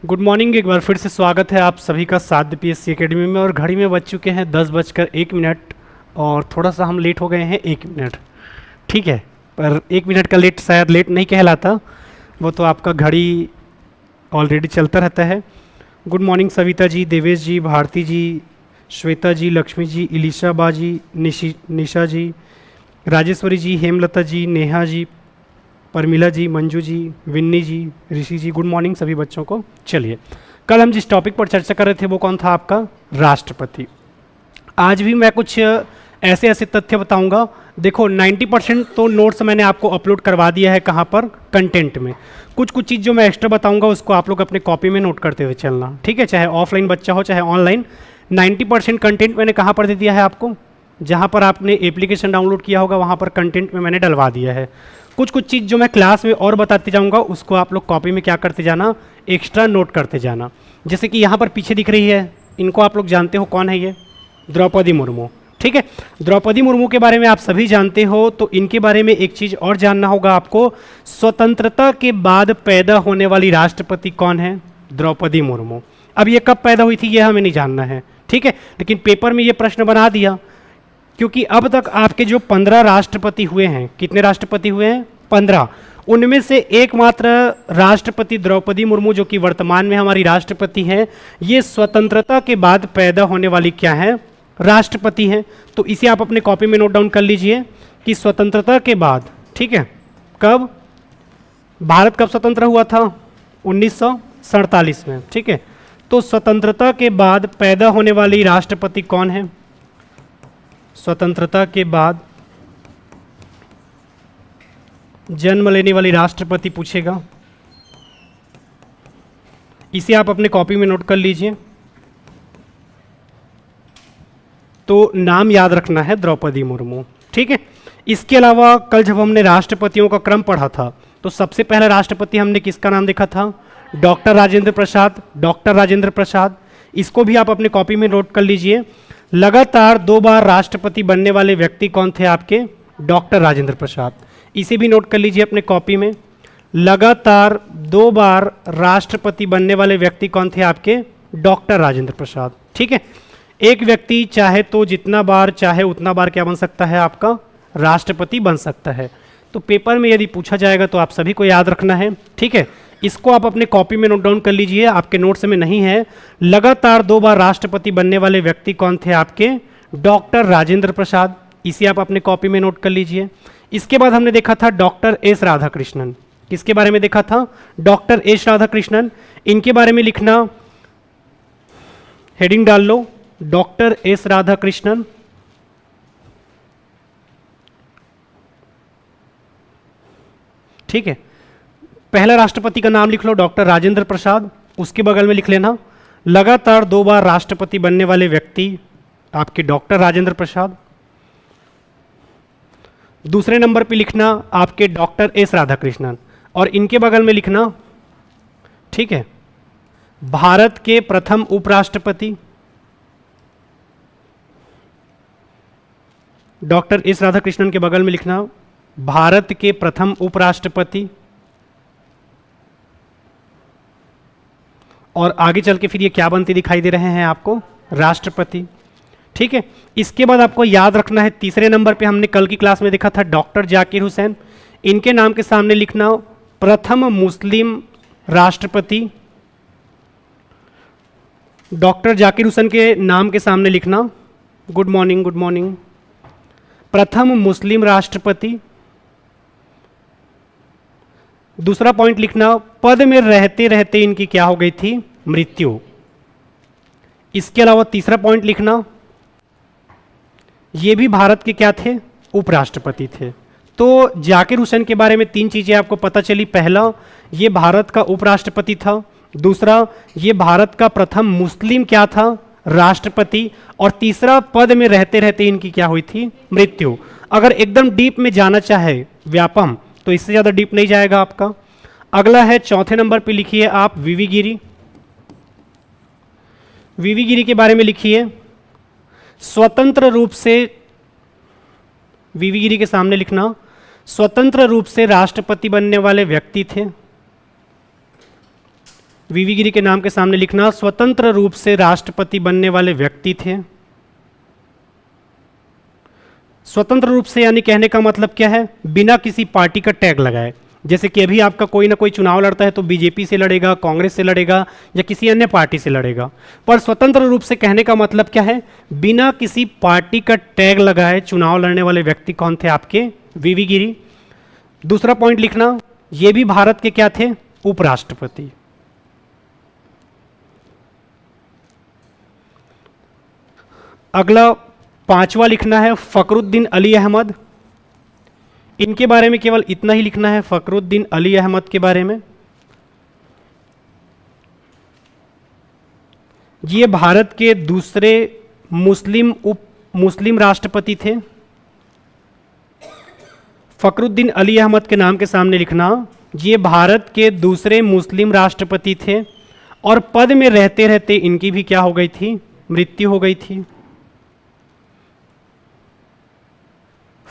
Good morning. एक बार फिर से स्वागत है आप सभी का साध्य पीएससी एकेडमी में। और घड़ी में बज चुके हैं 10:01 और थोड़ा सा हम लेट हो गए हैं 1 मिनट। ठीक है, पर 1 मिनट का लेट शायद लेट नहीं कहलाता, वो तो आपका घड़ी ऑलरेडी चलता रहता है। गुड मॉर्निंग सविता जी, देवेश जी, भारती जी, श्वेता जी, लक्ष्मी जी, इलिशा बाजी, निशा जी, राजेश्वरी जी, हेमलता जी, नेहा जी, परमिला जी, मंजू जी, विन्नी जी, ऋषि जी, गुड मॉर्निंग सभी बच्चों को। चलिए, कल हम जिस टॉपिक पर चर्चा कर रहे थे वो कौन था? आपका राष्ट्रपति। आज भी मैं कुछ ऐसे ऐसे तथ्य बताऊंगा। देखो 90% तो नोट्स मैंने आपको अपलोड करवा दिया है। कहाँ पर? कंटेंट में। कुछ कुछ चीज़ जो मैं एक्स्ट्रा बताऊंगा उसको आप लोग अपने कॉपी में नोट करते हुए चलना, ठीक है? चाहे ऑफलाइन बच्चा हो चाहे ऑनलाइन। 90% कंटेंट मैंने कहाँ पर दे दिया है आपको? जहाँ पर आपने एप्लीकेशन डाउनलोड किया होगा वहाँ पर कंटेंट में मैंने डलवा दिया है। कुछ कुछ चीज़ जो मैं क्लास में और बताते जाऊँगा उसको आप लोग कॉपी में क्या करते जाना, एक्स्ट्रा नोट करते जाना। जैसे कि यहाँ पर पीछे दिख रही है, इनको आप लोग जानते हो कौन है ये? द्रौपदी मुर्मू। ठीक है, द्रौपदी मुर्मू के बारे में आप सभी जानते हो। तो इनके बारे में एक चीज़ और जानना होगा आपको, स्वतंत्रता के बाद पैदा होने वाली राष्ट्रपति कौन है? द्रौपदी मुर्मू। अब ये कब पैदा हुई थी ये हमें नहीं जानना है, ठीक है? लेकिन पेपर में ये प्रश्न बना दिया, क्योंकि अब तक आपके जो 15 राष्ट्रपति हुए हैं, कितने राष्ट्रपति हुए हैं? 15। उनमें से एकमात्र राष्ट्रपति द्रौपदी मुर्मू जो कि वर्तमान में हमारी राष्ट्रपति हैं, ये स्वतंत्रता के बाद पैदा होने वाली क्या है? राष्ट्रपति हैं। तो इसे आप अपने कॉपी में नोट डाउन कर लीजिए कि स्वतंत्रता के बाद, ठीक है, कब भारत कब स्वतंत्र हुआ था? 1947 में, ठीक है? तो स्वतंत्रता के बाद पैदा होने वाली राष्ट्रपति कौन है? स्वतंत्रता के बाद जन्म लेने वाली राष्ट्रपति पूछेगा, इसे आप अपने कॉपी में नोट कर लीजिए। तो नाम याद रखना है द्रौपदी मुर्मू, ठीक है? इसके अलावा कल जब हमने राष्ट्रपतियों का क्रम पढ़ा था तो सबसे पहला राष्ट्रपति हमने किसका नाम देखा था? डॉक्टर राजेंद्र प्रसाद। डॉक्टर राजेंद्र प्रसाद, इसको भी आप अपने कॉपी में नोट कर लीजिए। लगातार 2 बार राष्ट्रपति बनने वाले व्यक्ति कौन थे आपके? डॉक्टर राजेंद्र प्रसाद। इसे भी नोट कर लीजिए अपने कॉपी में। लगातार 2 बार राष्ट्रपति बनने वाले व्यक्ति कौन थे आपके? डॉक्टर राजेंद्र प्रसाद, ठीक है? एक व्यक्ति चाहे तो जितना बार चाहे उतना बार क्या बन सकता है? आपका राष्ट्रपति बन सकता है। तो पेपर में यदि पूछा जाएगा तो आप सभी को याद रखना है, ठीक है? इसको आप अपने कॉपी में नोट डाउन कर लीजिए, आपके नोट्स में नहीं है। लगातार 2 बार राष्ट्रपति बनने वाले व्यक्ति कौन थे आपके? डॉक्टर राजेंद्र प्रसाद। इसे आप अपने कॉपी में नोट कर लीजिए। इसके बाद हमने देखा था डॉक्टर एस राधाकृष्णन। किसके बारे में देखा था? Doctor S Radhakrishnan. इनके बारे में लिखना, हेडिंग डाल लो, डॉक्टर एस राधाकृष्णन। ठीक है, पहला राष्ट्रपति का नाम लिख लो डॉक्टर राजेंद्र प्रसाद। उसके बगल में लिख लेना लगातार 2 बार राष्ट्रपति बनने वाले व्यक्ति आपके डॉक्टर राजेंद्र प्रसाद। दूसरे नंबर पे लिखना आपके डॉक्टर एस राधाकृष्णन और इनके बगल में लिखना, ठीक है, भारत के प्रथम उपराष्ट्रपति डॉक्टर एस राधाकृष्णन के बगल में लिखना भारत के प्रथम उपराष्ट्रपति। और आगे चल के फिर ये क्या बनते दिखाई दे रहे हैं आपको? राष्ट्रपति, ठीक है? इसके बाद आपको याद रखना है, तीसरे नंबर पे हमने कल की क्लास में देखा था डॉक्टर जाकिर हुसैन। इनके नाम के सामने लिखना प्रथम मुस्लिम राष्ट्रपति। डॉक्टर जाकिर हुसैन के नाम के सामने लिखना, गुड मॉर्निंग गुड मॉर्निंग, प्रथम मुस्लिम राष्ट्रपति। दूसरा पॉइंट लिखना, पद में रहते रहते इनकी क्या हो गई थी? मृत्यु। इसके अलावा तीसरा पॉइंट लिखना, ये भी भारत के क्या थे? उपराष्ट्रपति थे। तो जाकिर हुसैन के बारे में 3 चीजें आपको पता चली। पहला, ये भारत का उपराष्ट्रपति था। दूसरा, ये भारत का प्रथम मुस्लिम क्या था? राष्ट्रपति। और तीसरा, पद में रहते रहते इनकी क्या हुई थी? मृत्यु। अगर एकदम डीप में जाना चाहे व्यापम तो इससे ज्यादा डीप नहीं जाएगा आपका। अगला है चौथे नंबर पे लिखिए आप वीवी गिरी। वीवी गिरी के बारे में लिखिए, स्वतंत्र रूप से, वीवी गिरी के सामने लिखना स्वतंत्र रूप से राष्ट्रपति बनने वाले व्यक्ति थे। वीवी गिरी के नाम के सामने लिखना स्वतंत्र रूप से राष्ट्रपति बनने वाले व्यक्ति थे। स्वतंत्र रूप से यानी कहने का मतलब क्या है, बिना किसी पार्टी का टैग लगाए। जैसे कि अभी आपका कोई ना कोई चुनाव लड़ता है तो बीजेपी से लड़ेगा, कांग्रेस से लड़ेगा या किसी अन्य पार्टी से लड़ेगा, पर स्वतंत्र रूप से कहने का मतलब क्या है, बिना किसी पार्टी का टैग लगाए चुनाव लड़ने वाले व्यक्ति कौन थे आपके, वीवी गिरी। दूसरा पॉइंट लिखना, ये भी भारत के क्या थे, उपराष्ट्रपति। अगला पांचवा लिखना है फखरुद्दीन अली अहमद। इनके बारे में केवल इतना ही लिखना है, फखरुद्दीन अली अहमद के बारे में। ये भारत के दूसरे मुस्लिम राष्ट्रपति थे। फखरुद्दीन अली अहमद के नाम के सामने लिखना, ये भारत के दूसरे मुस्लिम राष्ट्रपति थे और पद में रहते रहते इनकी भी क्या हो गई थी, मृत्यु हो गई थी।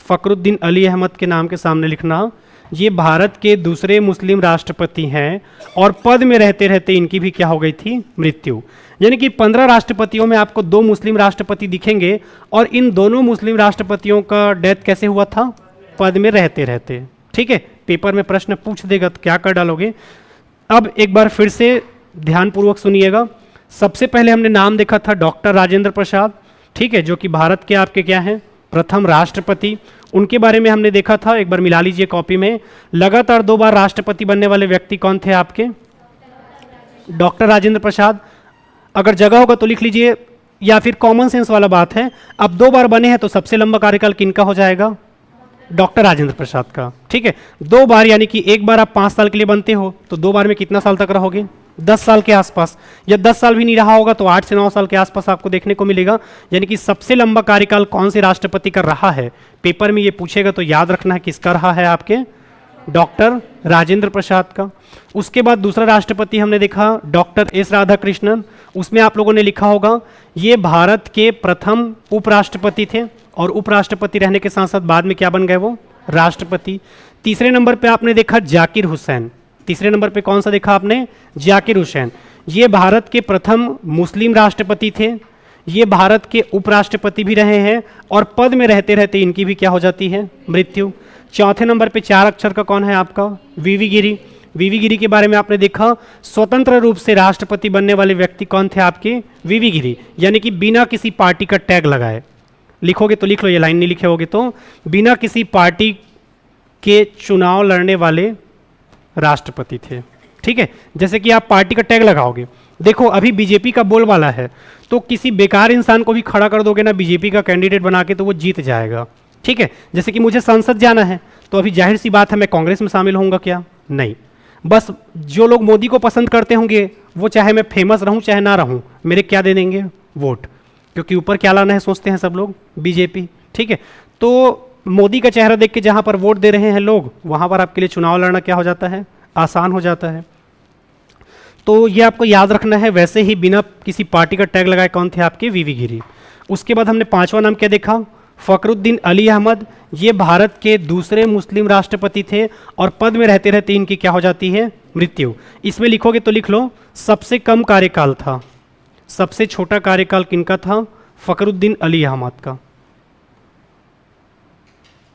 फखरुद्दीन अली अहमद के नाम के सामने लिखना, ये भारत के दूसरे मुस्लिम राष्ट्रपति हैं और पद में रहते रहते इनकी भी क्या हो गई थी, मृत्यु। यानी कि 15 राष्ट्रपतियों में आपको 2 मुस्लिम राष्ट्रपति दिखेंगे और इन दोनों मुस्लिम राष्ट्रपतियों का डेथ कैसे हुआ था, पद में रहते रहते। ठीक है, पेपर में प्रश्न पूछ देगा तो क्या कर डालोगे। अब एक बार फिर से ध्यानपूर्वक सुनिएगा। सबसे पहले हमने नाम देखा था डॉक्टर राजेंद्र प्रसाद, ठीक है, जो कि भारत के आपके क्या हैं, प्रथम राष्ट्रपति। उनके बारे में हमने देखा था, एक बार मिला लीजिए कॉपी में। लगातार 2 बार राष्ट्रपति बनने वाले व्यक्ति कौन थे आपके, डॉक्टर राजेंद्र प्रसाद। अगर जगह होगा तो लिख लीजिए, या फिर कॉमन सेंस वाला बात है, अब 2 बार बने हैं तो सबसे लंबा कार्यकाल किनका हो जाएगा, डॉक्टर राजेंद्र प्रसाद का। ठीक है, 2 बार यानी कि एक बार आप 5 साल के लिए बनते हो तो 2 बार में कितना साल तक रहोगे, 10 साल के आसपास। या 10 साल भी नहीं रहा होगा तो 8 से 9 साल के आसपास आपको देखने को मिलेगा। यानी कि सबसे लंबा कार्यकाल कौन से राष्ट्रपति का रहा है, पेपर में ये पूछेगा तो याद रखना है किसका रहा है, आपके डॉक्टर राजेंद्र प्रसाद का। उसके बाद दूसरा राष्ट्रपति हमने देखा डॉक्टर एस राधाकृष्णन। उसमें आप लोगों ने लिखा होगा ये भारत के प्रथम उपराष्ट्रपति थे और उपराष्ट्रपति रहने के साथ साथ बाद में क्या बन गए, वो राष्ट्रपति। तीसरे नंबर पे आपने देखा जाकिर हुसैन। तीसरे नंबर पे कौन सा देखा आपने, जाकिर हुसैन। ये भारत के प्रथम मुस्लिम राष्ट्रपति थे, ये भारत के उपराष्ट्रपति भी रहे हैं और पद में रहते रहते इनकी भी क्या हो जाती है, मृत्यु। चौथे नंबर पे 4 अक्षर का कौन है आपका, वीवी गिरी। वीवी गिरी के बारे में आपने देखा स्वतंत्र रूप से राष्ट्रपति बनने वाले व्यक्ति कौन थे आपके, वीवी गिरी। यानी कि बिना किसी पार्टी का टैग लगाए, लिखोगे तो लिख लो, ये लाइन नहीं लिखे होगे तो, बिना किसी पार्टी के चुनाव लड़ने वाले राष्ट्रपति थे। ठीक है, जैसे कि आप पार्टी का टैग लगाओगे, देखो अभी बीजेपी का बोलबाला है तो किसी बेकार इंसान को भी खड़ा कर दोगे ना बीजेपी का कैंडिडेट बना के तो वो जीत जाएगा। ठीक है, जैसे कि मुझे संसद जाना है तो अभी जाहिर सी बात है मैं कांग्रेस में शामिल होऊंगा क्या, नहीं। बस जो लोग मोदी को पसंद करते होंगे वो चाहे मैं फेमस रहूं चाहे ना रहूं, मेरे क्या दे देंगे, वोट, क्योंकि ऊपर क्या लाना है सोचते हैं सब लोग, बीजेपी। ठीक है, तो मोदी का चेहरा देख के जहां पर वोट दे रहे हैं लोग, वहां पर आपके लिए चुनाव लड़ना क्या हो जाता है, आसान हो जाता है। तो ये आपको याद रखना है। वैसे ही बिना किसी पार्टी का टैग लगाए कौन थे आपके, वीवी गिरी। उसके बाद हमने 5वां नाम क्या देखा, फखरुद्दीन अली अहमद। ये भारत के दूसरे मुस्लिम राष्ट्रपति थे और पद में रहते रहते इनकी क्या हो जाती है, मृत्यु। इसमें लिखोगे तो लिख लो सबसे कम कार्यकाल था, सबसे छोटा कार्यकाल किनका था, फखरुद्दीन अली अहमद का।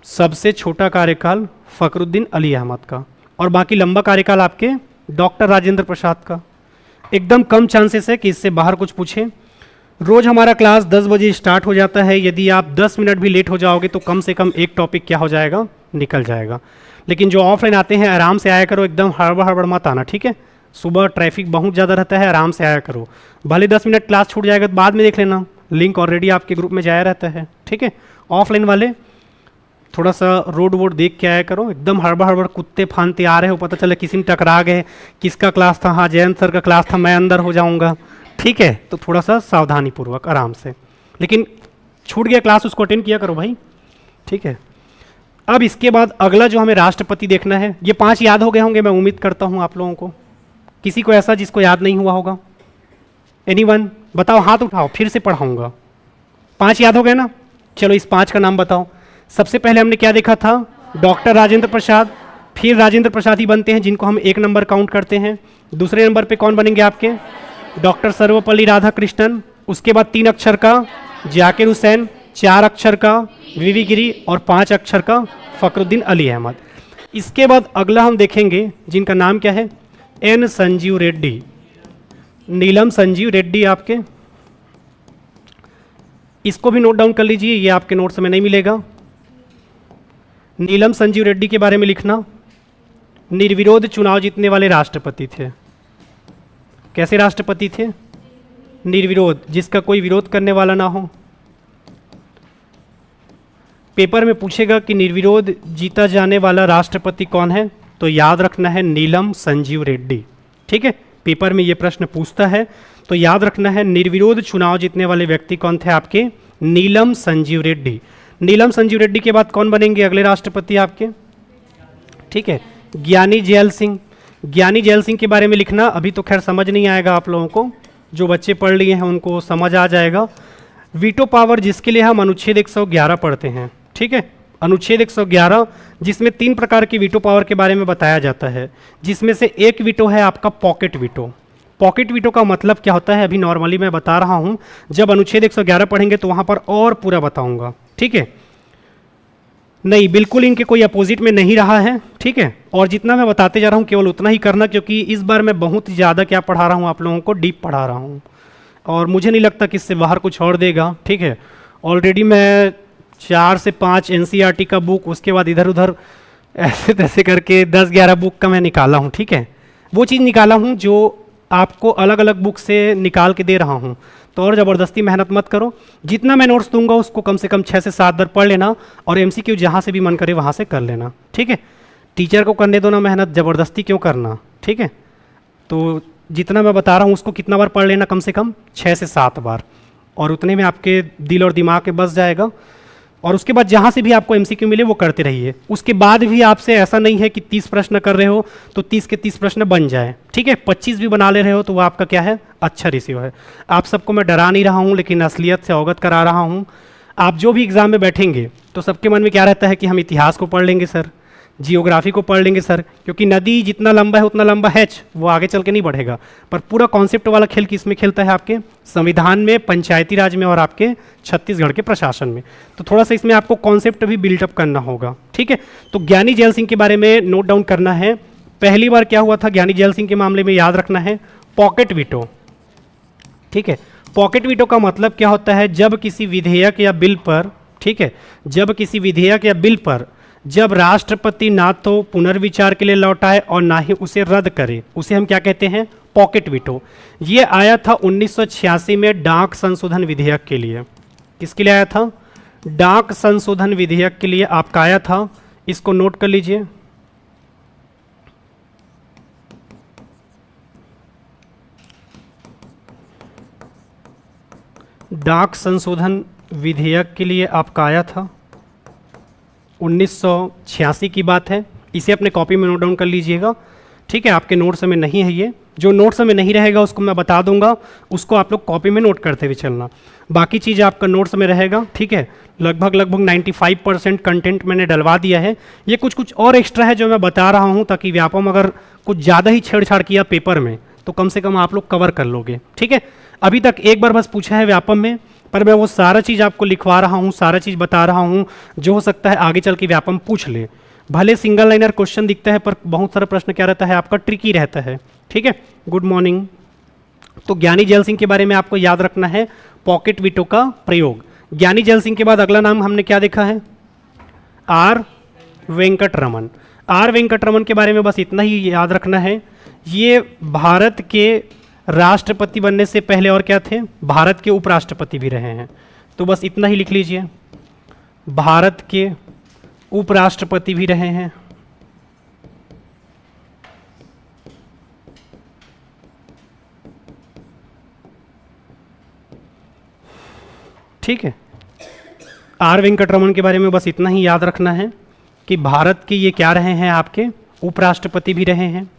सबसे छोटा कार्यकाल फखरुद्दीन अली अहमद का और बाकी लंबा कार्यकाल आपके डॉक्टर राजेंद्र प्रसाद का। एकदम कम चांसेस है कि इससे बाहर कुछ पूछे। रोज हमारा क्लास 10 बजे स्टार्ट हो जाता है, यदि आप 10 मिनट भी लेट हो जाओगे तो कम से कम एक टॉपिक क्या हो जाएगा, निकल जाएगा। लेकिन जो ऑफलाइन आते हैं आराम से आया करो, एकदम हड़बड़ हड़बड़ मत आना। ठीक है, सुबह ट्रैफिक बहुत ज़्यादा रहता है, आराम से आया करो। भले 10 मिनट क्लास छूट जाएगा तो बाद में देख लेना, लिंक ऑलरेडी आपके ग्रुप में जाया रहता है। ठीक है, ऑफलाइन वाले थोड़ा सा रोड वोड देख के आया करो, एकदम हड़बड़ हड़बड़ कुत्ते फानते आ रहे हो, पता चले किसी ने टकरा गए, किसका क्लास था, हाँ जयंत सर का क्लास था, मैं अंदर हो जाऊंगा। ठीक है, तो थोड़ा सा सावधानी पूर्वक आराम से, लेकिन छूट गया क्लास उसको अटेंड किया करो भाई। ठीक है, अब इसके बाद अगला जो हमें राष्ट्रपति देखना है, ये 5 याद हो गए होंगे मैं उम्मीद करता हूँ आप लोगों को। किसी को ऐसा जिसको याद नहीं हुआ होगा, एनीवन बताओ, हाथ उठाओ, फिर से पढ़ाऊंगा। 5 याद हो गए ना, चलो इस 5 का नाम बताओ। सबसे पहले हमने क्या देखा था, डॉक्टर राजेंद्र प्रसाद। फिर राजेंद्र प्रसाद ही बनते हैं जिनको हम 1 नंबर काउंट करते हैं। दूसरे नंबर पे कौन बनेंगे आपके? डॉक्टर सर्वपल्ली राधाकृष्णन। उसके बाद 3 अक्षर का जाकिर हुसैन, 4 अक्षर का वीवी गिरी और 5 अक्षर का फखरुद्दीन अली अहमद। इसके बाद अगला हम देखेंगे जिनका नाम क्या है, एन संजीव रेड्डी, नीलम संजीव रेड्डी आपके। इसको भी नोट डाउन कर लीजिए, ये आपके नोट्स में नहीं मिलेगा। नीलम संजीव रेड्डी के बारे में लिखना, निर्विरोध चुनाव जीतने वाले राष्ट्रपति थे। कैसे राष्ट्रपति थे? निर्विरोध, जिसका कोई विरोध करने वाला ना हो। पेपर में पूछेगा कि निर्विरोध जीता जाने वाला राष्ट्रपति कौन है, तो याद रखना है नीलम संजीव रेड्डी। ठीक है, पेपर में ये प्रश्न पूछता है तो याद रखना है निर्विरोध चुनाव जीतने वाले व्यक्ति कौन थे आपके? नीलम संजीव रेड्डी। नीलम संजीव रेड्डी के बाद कौन बनेंगे अगले राष्ट्रपति आपके? ठीक है, ज्ञानी जैल सिंह। ज्ञानी जैल सिंह के बारे में लिखना, अभी तो खैर समझ नहीं आएगा आप लोगों को, जो बच्चे पढ़ लिए हैं उनको समझ आ जाएगा। वीटो पावर जिसके लिए हम अनुच्छेद 111 पढ़ते हैं। ठीक है, अनुच्छेद 111 जिसमें 3 प्रकार की वीटो पावर के बारे में बताया जाता है, जिसमें से एक वीटो है आपका पॉकेट वीटो। पॉकेट वीटो का मतलब क्या होता है अभी नॉर्मली मैं बता रहा हूं, जब अनुच्छेद 111 पढ़ेंगे तो वहां पर और पूरा बताऊंगा। ठीक है, नहीं बिल्कुल इनके कोई अपोजिट में नहीं रहा है। ठीक है, और जितना मैं बताते जा रहा हूं केवल उतना ही करना, क्योंकि इस बार मैं बहुत ज़्यादा क्या पढ़ा रहा हूं आप लोगों को, डीप पढ़ा रहा हूं और मुझे नहीं लगता कि इससे बाहर कुछ और देगा। ठीक है, ऑलरेडी मैं 4 से 5 एनसीईआरटी का बुक, उसके बाद इधर उधर ऐसे तैसे करके 10-11 बुक का मैं निकाला हूँ। ठीक है, वो चीज़ निकाला हूँ जो आपको अलग अलग बुक से निकाल के दे रहा हूँ, तो और ज़बरदस्ती मेहनत मत करो। जितना मैं नोट्स दूंगा उसको कम से कम 6 से 7 बार पढ़ लेना और एमसीक्यू जहाँ से भी मन करे वहाँ से कर लेना। ठीक है, टीचर को करने दो ना मेहनत, ज़बरदस्ती क्यों करना। ठीक है, तो जितना मैं बता रहा हूँ उसको कितना बार पढ़ लेना, कम से कम 6 से 7 बार, और उतने में आपके दिल और दिमाग में बस जाएगा। और उसके बाद जहाँ से भी आपको एमसीक्यू मिले वो करते रहिए। उसके बाद भी आपसे ऐसा नहीं है कि 30 प्रश्न कर रहे हो तो 30 के 30 प्रश्न बन जाए। ठीक है, 25 भी बना ले रहे हो तो वो आपका क्या है, अच्छा रेशियो है। आप सबको मैं डरा नहीं रहा हूँ, लेकिन असलियत से अवगत करा रहा हूँ। आप जो भी एग्जाम में बैठेंगे तो सबके मन में क्या रहता है कि हम इतिहास को पढ़ लेंगे सर, जियोग्राफी को पढ़ लेंगे सर, क्योंकि नदी जितना लंबा है उतना लंबा है, वो आगे चल के नहीं बढ़ेगा। पर पूरा कॉन्सेप्ट वाला खेल किस में खेलता है, आपके संविधान में, पंचायती राज में और आपके छत्तीसगढ़ के प्रशासन में। तो थोड़ा सा इसमें आपको कॉन्सेप्ट भी बिल्डअप करना होगा। ठीक है, तो ज्ञानी जैल सिंह के बारे में नोट डाउन करना है। पहली बार क्या हुआ था ज्ञानी जैल सिंह के मामले में, याद रखना है, पॉकेट वीटो। ठीक है, पॉकेट वीटो का मतलब क्या होता है, जब किसी विधेयक या बिल पर, ठीक है, जब किसी विधेयक या बिल पर जब राष्ट्रपति ना तो पुनर्विचार के लिए लौटाए और ना ही उसे रद्द करे, उसे हम क्या कहते हैं, पॉकेट वीटो। ये आया था 1986 में डाक संशोधन विधेयक के लिए। किसके लिए आया था? डाक संशोधन विधेयक के लिए आपका आया था। इसको नोट कर लीजिए। डाक संशोधन विधेयक के लिए आपका आया था, 1986 की बात है। इसे अपने कॉपी में नोट डाउन कर लीजिएगा। ठीक है, आपके नोट्स में नहीं है, ये जो नोट्स में नहीं रहेगा उसको मैं बता दूंगा, उसको आप लोग कॉपी में नोट करते हुए चलना। बाकी चीज़ आपका नोट्स में रहेगा। ठीक है, लगभग 95% कंटेंट मैंने डलवा दिया है। ये कुछ और एक्स्ट्रा है जो मैं बता रहा हूँ, ताकि व्यापम अगर कुछ ज़्यादा ही छेड़छाड़ किया पेपर में तो कम से कम आप लोग कवर कर लोगे। ठीक है, अभी तक एक बार बस पूछा है व्यापम में, पर मैं वो सारा चीज़ आपको लिखवा रहा हूँ, सारा चीज़ बता रहा हूँ, जो हो सकता है आगे चल के व्यापम पूछ ले। भले सिंगल लाइनर क्वेश्चन दिखता है, पर बहुत सारा प्रश्न क्या रहता है आपका, ट्रिकी रहता है। ठीक है, गुड मॉर्निंग। तो ज्ञानी जैल सिंह के बारे में आपको याद रखना है, पॉकेट वीटो का प्रयोग। ज्ञानी जैल सिंह के बाद अगला नाम हमने क्या देखा है, आर वेंकट रमन। आर वेंकट रमन के बारे में बस इतना ही याद रखना है, ये भारत के राष्ट्रपति बनने से पहले और क्या थे, भारत के उपराष्ट्रपति भी रहे हैं। तो बस इतना ही लिख लीजिए, भारत के उपराष्ट्रपति भी रहे हैं। ठीक है, आर वेंकट रमन के बारे में बस इतना ही याद रखना है कि भारत के ये क्या रहे हैं, आपके उपराष्ट्रपति भी रहे हैं।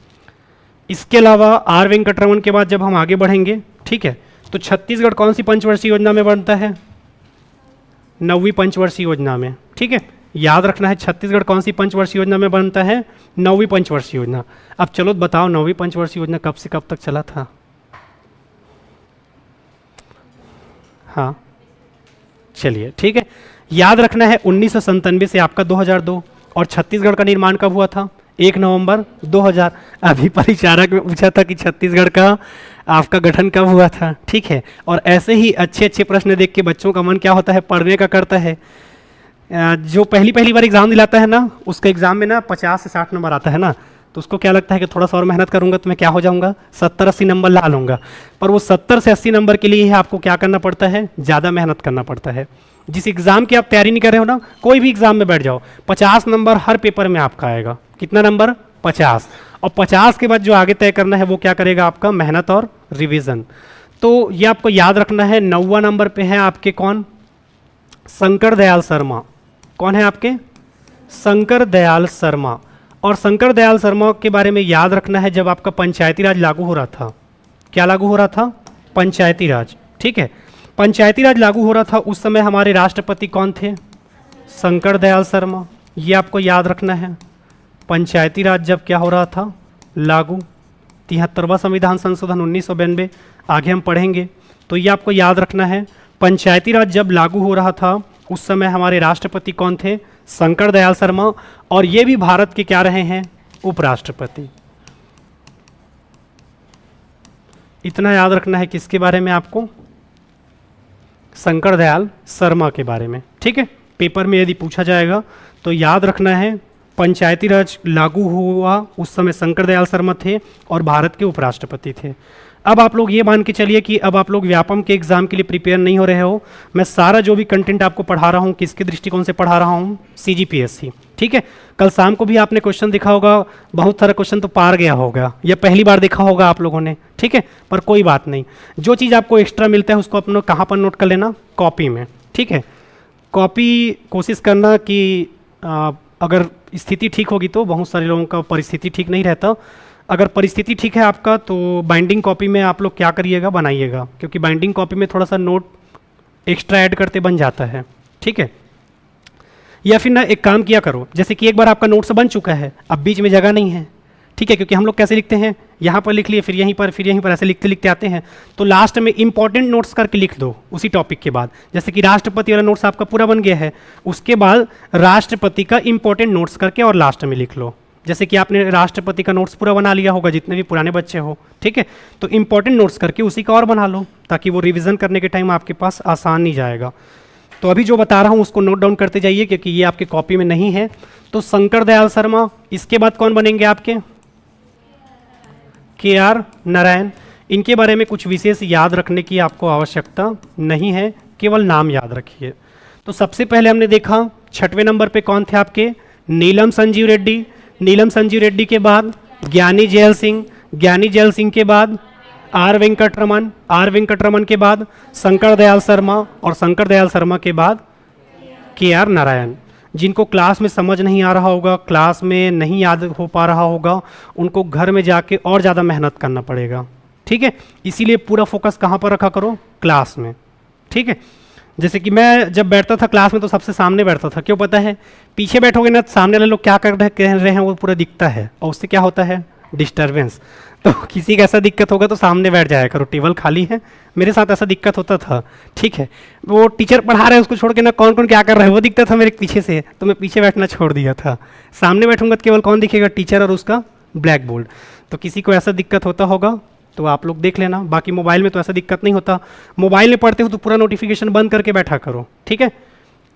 इसके अलावा आर वेंकट रमन के बाद जब हम आगे बढ़ेंगे, ठीक है, तो छत्तीसगढ़ कौन सी पंचवर्षीय योजना में बनता है, 9वीं पंचवर्षीय योजना में। ठीक है, याद रखना है छत्तीसगढ़ कौन सी पंचवर्षीय योजना में बनता है? 9वीं पंचवर्षीय योजना। अब चलो बताओ 9वीं पंचवर्षीय योजना कब से कब तक चला था? हाँ चलिए ठीक है, याद रखना है 1997 से आपका 2002। और छत्तीसगढ़ का निर्माण कब हुआ था? 1 नवंबर 2000। अभी परिचारक में पूछा था कि छत्तीसगढ़ का आपका गठन कब हुआ था, ठीक है। और ऐसे ही अच्छे अच्छे प्रश्न देख के बच्चों का मन क्या होता है? पढ़ने का करता है। जो पहली बार एग्जाम दिलाता है ना, उसका एग्जाम में ना 50 से 60 नंबर आता है ना, तो उसको क्या लगता है कि थोड़ा सा और मेहनत करूंगा तो मैं क्या हो जाऊंगा? 70-80 नंबर ला लूंगा। पर वो 70 से 80 नंबर के लिए आपको क्या करना पड़ता है? ज़्यादा मेहनत करना पड़ता है। जिस एग्जाम की आप तैयारी नहीं कर रहे हो ना, कोई भी एग्जाम में बैठ जाओ, 50 नंबर हर पेपर में आपका आएगा। कितना नंबर? 50। और 50 के बाद जो आगे तय करना है वो क्या करेगा? आपका मेहनत और रिवीजन। तो ये आपको याद रखना है। 9वां नंबर पे है आपके कौन? शंकर दयाल शर्मा। कौन है आपके? शंकर दयाल शर्मा। और शंकर दयाल शर्मा के बारे में याद रखना है जब आपका पंचायती राज लागू हो रहा था। क्या लागू हो रहा था? पंचायती राज, ठीक है। पंचायती राज लागू हो रहा था, उस समय हमारे राष्ट्रपति कौन थे? शंकर दयाल शर्मा। ये आपको याद रखना है। पंचायती राज जब क्या हो रहा था? लागू। 73वां संविधान संशोधन 1992 आगे हम पढ़ेंगे, तो ये आपको याद रखना है। पंचायती राज जब लागू हो रहा था उस समय हमारे राष्ट्रपति कौन थे? शंकर दयाल शर्मा। और ये भी भारत के क्या रहे हैं? उपराष्ट्रपति। इतना याद रखना है किसके बारे में आपको? शंकर दयाल शर्मा के बारे में, ठीक है। पेपर में यदि पूछा जाएगा तो याद रखना है पंचायती राज लागू हुआ उस समय शंकर दयाल शर्मा थे और भारत के उपराष्ट्रपति थे। अब आप लोग ये मान के चलिए कि अब आप लोग व्यापम के एग्जाम के लिए प्रिपेयर नहीं हो रहे हो। मैं सारा जो भी कंटेंट आपको पढ़ा रहा हूँ किसके दृष्टिकोण से पढ़ा रहा हूँ? CGPSC, ठीक है। कल शाम को भी आपने क्वेश्चन देखा होगा, बहुत सारा क्वेश्चन तो पार गया होगा या पहली बार देखा होगा आप लोगों ने, ठीक है। पर कोई बात नहीं, जो चीज़ आपको एक्स्ट्रा मिलता है उसको अपना कहाँ पर नोट कर लेना? कॉपी में, ठीक है। कॉपी कोशिश करना कि अगर स्थिति ठीक होगी तो, बहुत सारे लोगों का परिस्थिति ठीक नहीं रहता। अगर परिस्थिति ठीक है आपका तो बाइंडिंग कॉपी में आप लोग क्या करिएगा? बनाइएगा, क्योंकि बाइंडिंग कॉपी में थोड़ा सा नोट एक्स्ट्रा ऐड करते बन जाता है, ठीक है। या फिर ना एक काम किया करो, जैसे कि एक बार आपका नोट्स बन चुका है, अब बीच में जगह नहीं है, ठीक है। क्योंकि हम लोग कैसे लिखते हैं? यहाँ पर लिख लिए, फिर यहीं पर ऐसे लिखते लिखते आते हैं। तो लास्ट में इंपॉर्टेंट नोट्स करके लिख दो उसी टॉपिक के बाद। जैसे कि राष्ट्रपति वाला नोट्स आपका पूरा बन गया है, उसके बाद राष्ट्रपति का इंपॉर्टेंट नोट्स करके और लास्ट में लिख लो। जैसे कि आपने राष्ट्रपति का नोट्स पूरा बना लिया होगा, जितने भी पुराने बच्चे हो, ठीक है। तो इंपॉर्टेंट नोट्स करके उसी का और बना लो, ताकि वो रिवीजन करने के टाइम आपके पास आसान नहीं जाएगा। तो अभी जो बता रहा हूँ उसको नोट डाउन करते जाइए, क्योंकि ये आपके कॉपी में नहीं है। तो शंकर दयाल शर्मा, इसके बाद कौन बनेंगे आपके? KR नारायण। इनके बारे में कुछ विशेष याद रखने की आपको आवश्यकता नहीं है, केवल नाम याद रखिए। तो सबसे पहले हमने देखा 6वें नंबर पे कौन थे आपके? नीलम संजीव रेड्डी। नीलम संजीव रेड्डी के बाद ज्ञानी जैल सिंह। ज्ञानी जैल सिंह के बाद R वेंकटरमन। R वेंकटरमन के बाद शंकर दयाल शर्मा। और शंकर दयाल शर्मा के बाद KR नारायण। जिनको क्लास में समझ नहीं आ रहा होगा, क्लास में नहीं याद हो पा रहा होगा, उनको घर में जाके और ज़्यादा मेहनत करना पड़ेगा, ठीक है। इसीलिए पूरा फोकस कहाँ पर रखा करो? क्लास में, ठीक है। जैसे कि मैं जब बैठता था क्लास में तो सबसे सामने बैठता था, क्यों पता है? पीछे बैठोगे ना, सामने वाले लोग क्या कह रहे हैं वो पूरा दिखता है, और उससे क्या होता है? डिस्टर्बेंस। तो किसी का ऐसा दिक्कत होगा तो सामने बैठ जाया करो, टेबल खाली है। मेरे साथ ऐसा दिक्कत होता था, ठीक है। वो टीचर पढ़ा रहे हैं, उसको छोड़ के ना कौन कौन क्या कर रहा है वो दिखता था मेरे पीछे से, तो मैं पीछे बैठना छोड़ दिया था। सामने बैठूंगा तो केवल कौन दिखेगा? टीचर और उसका ब्लैक बोर्ड। तो किसी को ऐसा दिक्कत होता होगा तो आप लोग देख लेना। बाकी मोबाइल में तो ऐसा दिक्कत नहीं होता। मोबाइल में पढ़ते हो तो पूरा नोटिफिकेशन बंद करके बैठा करो, ठीक है।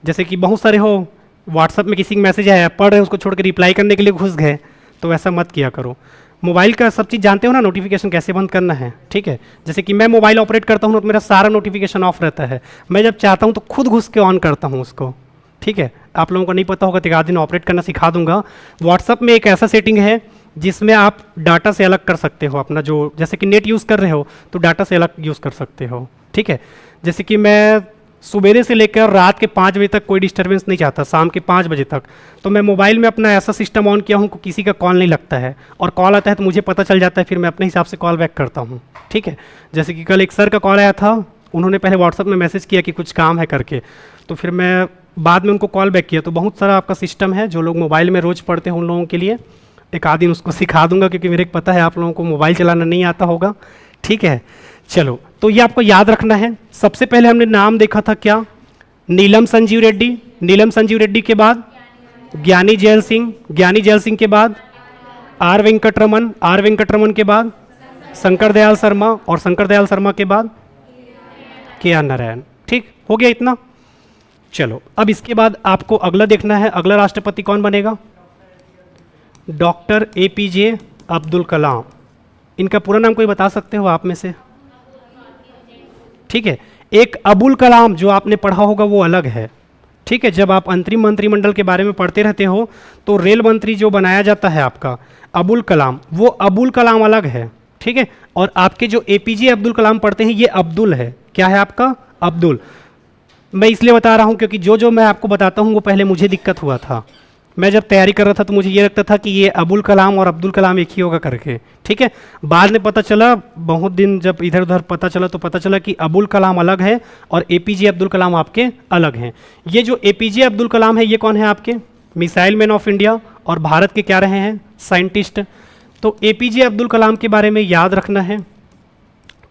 जैसे कि बहुत सारे हो व्हाट्सअप में किसी का मैसेज आया, पढ़ रहे उसको छोड़ के रिप्लाई करने के लिए घुस गए, तो ऐसा मत किया करो। मोबाइल का सब चीज़ जानते हो ना, नोटिफिकेशन कैसे बंद करना है, ठीक है। जैसे कि मैं मोबाइल ऑपरेट करता हूँ तो मेरा सारा नोटिफिकेशन ऑफ रहता है। मैं जब चाहता हूँ तो खुद घुस के ऑन करता हूँ उसको, ठीक है। आप लोगों को नहीं पता होगा तो एक आध दिन ऑपरेट करना सिखा दूंगा। व्हाट्सअप में एक ऐसा सेटिंग है जिसमें आप डाटा से अलग कर सकते हो अपना, जो जैसे कि नेट यूज़ कर रहे हो तो डाटा से अलग यूज़ कर सकते हो, ठीक है। जैसे कि मैं सुबेरे से लेकर रात के 5 बजे तक कोई डिस्टर्बेंस नहीं चाहता, शाम के 5 बजे तक, तो मैं मोबाइल में अपना ऐसा सिस्टम ऑन किया हूँ कि किसी का कॉल नहीं लगता है, और कॉल आता है तो मुझे पता चल जाता है, फिर मैं अपने हिसाब से कॉल बैक करता हूँ, ठीक है। जैसे कि कल एक सर का कॉल आया था, उन्होंने पहले व्हाट्सअप में मैसेज किया कि कुछ काम है करके, तो फिर मैं बाद में उनको कॉल बैक किया। तो बहुत सारा आपका सिस्टम है, जो लोग मोबाइल में रोज़ पढ़ते हैं उन लोगों के लिए एक आध दिन उसको सिखा दूंगा, क्योंकि मेरे को पता है आप लोगों को मोबाइल चलाना नहीं आता होगा। ठीक है, चलो तो ये आपको याद रखना है। सबसे पहले हमने नाम देखा था क्या, नीलम संजीव रेड्डी। नीलम संजीव रेड्डी के बाद ज्ञानी जैल सिंह, ज्ञानी जैल सिंह के बाद आर वेंकटरमन, आर वेंकटरमन के बाद शंकर दयाल शर्मा, और शंकर दयाल शर्मा के बाद के आर नारायण। ठीक हो गया इतना। चलो अब इसके बाद आपको अगला देखना है, अगला राष्ट्रपति कौन बनेगा, डॉक्टर एपीजे अब्दुल कलाम। इनका पूरा नाम कोई बता सकते हो आप में से? ठीक है, एक अबुल कलाम जो आपने पढ़ा होगा वो अलग है। ठीक है, जब आप अंतरिम मंत्रिमंडल के बारे में पढ़ते रहते हो तो रेल मंत्री जो बनाया जाता है आपका अबुल कलाम, वो अबुल कलाम अलग है। ठीक है, और आपके जो एपीजे अब्दुल कलाम पढ़ते हैं ये अब्दुल है। क्या है आपका? अब्दुल। मैं इसलिए बता रहा हूँ क्योंकि जो जो मैं आपको बताता हूँ वो पहले मुझे दिक्कत हुआ था। मैं जब तैयारी कर रहा था तो मुझे ये लगता था कि ये अबुल कलाम और अब्दुल कलाम एक ही होगा करके। ठीक है, बाद में पता चला, बहुत दिन जब इधर उधर पता चला तो पता चला कि अबुल कलाम अलग है और एपीजे अब्दुल कलाम आपके अलग हैं। ये जो एपीजे अब्दुल कलाम है ये कौन है आपके? मिसाइल मैन ऑफ इंडिया, और भारत के क्या रहे हैं? साइंटिस्ट। तो एपीजे अब्दुल कलाम के बारे में याद रखना है,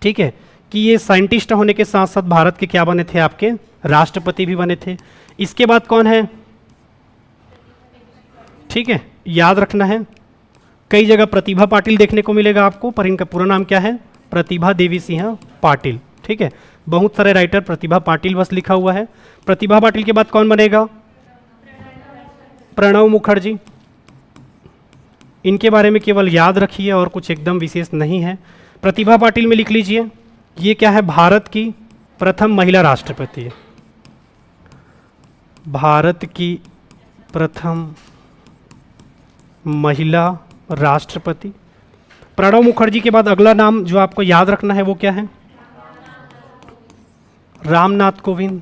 ठीक है, कि ये साइंटिस्ट होने के साथ साथ भारत के क्या बने थे? आपके राष्ट्रपति भी बने थे। इसके बाद कौन है? ठीक है, याद रखना है। कई जगह प्रतिभा पाटिल देखने को मिलेगा आपको, पर इनका पूरा नाम क्या है? प्रतिभा देवी सिंह पाटिल। ठीक है, बहुत सारे राइटर प्रतिभा पाटिल बस लिखा हुआ है। प्रतिभा पाटिल के बाद कौन बनेगा? प्रणब मुखर्जी। इनके बारे में केवल याद रखिए और कुछ एकदम विशेष नहीं है। प्रतिभा पाटिल में लिख लीजिए, ये क्या है? भारत की प्रथम महिला राष्ट्रपति। भारत की प्रथम महिला राष्ट्रपति। प्रणब मुखर्जी के बाद अगला नाम जो आपको याद रखना है वो क्या है? रामनाथ कोविंद।